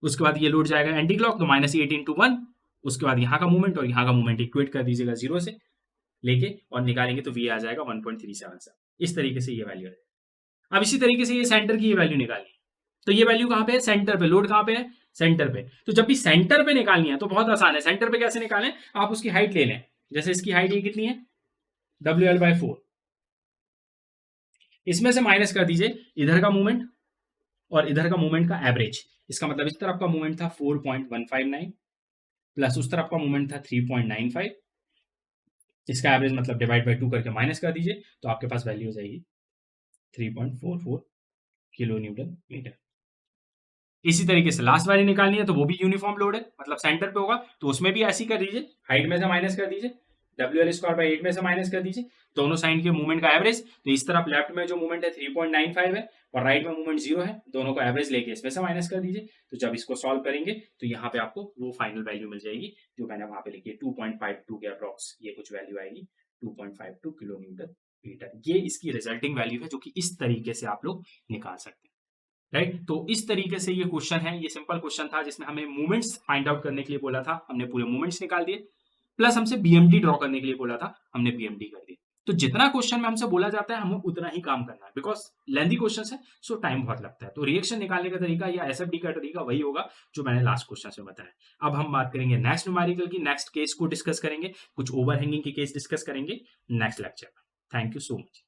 उसके बाद ये लोड जाएगा एंटी क्लॉक, तो -8 इंटू 1, उसके बाद यहाँ का मूवमेंट और यहाँ का मूवमेंट इक्वेट कर दीजिएगा 0 से लेके, और निकालेंगे तो वी आ जाएगा 1.377। इस तरीके से ये वैल्यू है। अब इसी तरीके से ये सेंटर की ये वैल्यू निकालनी है, तो ये वैल्यू कहाँ पे है, सेंटर पे, लोड कहाँ पे है, सेंटर पे। तो जब भी सेंटर पे निकालनी है तो बहुत आसान है। सेंटर पे कैसे निकालें, आप उसकी हाइट ले लें, जैसे इसकी हाइट ये कितनी है WL/4, इसमें से माइनस कर दीजिए इधर का मूवमेंट और इधर का मूवमेंट का एवरेज। इसका मतलब इस तरफ का मूवमेंट था 4.159 प्लस उस तरफ का मूवमेंट था 3.95, इसका एवरेज मतलब डिवाइड बाय 2 करके माइनस कर दीजिए, तो आपके पास वैल्यू हो जाएगी 3.44 किलो न्यूटन मीटर। इसी तरीके से लास्ट वाली निकालनी है तो वो भी यूनिफॉर्म लोड है, मतलब सेंटर पे होगा, तो उसमें भी ऐसे ही कर दीजिए, हाइट में से माइनस कर दीजिए, WL²/8 में से माइनस कर दीजिए दोनों साइड के मूवमेंट का एवरेज। तो इस तरफ लेफ्ट में जो मूवमेंट है 3.95 है और राइट में मूवमेंट 0 है, दोनों को एवरेज लेके इसमें से माइनस कर दीजिए। तो जब इसको सॉल्व करेंगे तो यहाँ पे आपको वो फाइनल वैल्यू मिल जाएगी जो मैंने वहां पे लिखी है 2.52 के अप्रॉक्स, ये कुछ वैल्यू आएगी 2.52 किलो न्यूटन मीटर। ये इसकी रिजल्टिंग वैल्यू है जो कि इस तरीके से आप लोग निकाल सकते हैं, राइट। तो इस तरीके से ये क्वेश्चन है, ये सिंपल क्वेश्चन था जिसमें हमें मूवमेंट्स फाइंड आउट करने के लिए बोला था, हमने पूरे मूवमेंट्स निकाल दिए, प्लस हमसे बीएमटी ड्रॉ करने के लिए बोला था, हमने बीएमटी कर दिया। तो जितना क्वेश्चन में हमसे बोला जाता है हमें उतना ही काम करना है, बिकॉज लेंथी क्वेश्चन है, सो टाइम बहुत लगता है। तो रिएक्शन निकालने का तरीका या एसएफडी का तरीका वही होगा जो मैंने लास्ट क्वेश्चन में बताया। अब हम बात करेंगे नेक्स्ट न्यूमेरिकल की, नेक्स्ट केस को डिस्कस करेंगे, कुछ ओवरहैंगिंग की केस डिस्कस करेंगे नेक्स्ट लेक्चर में। Thank you so much.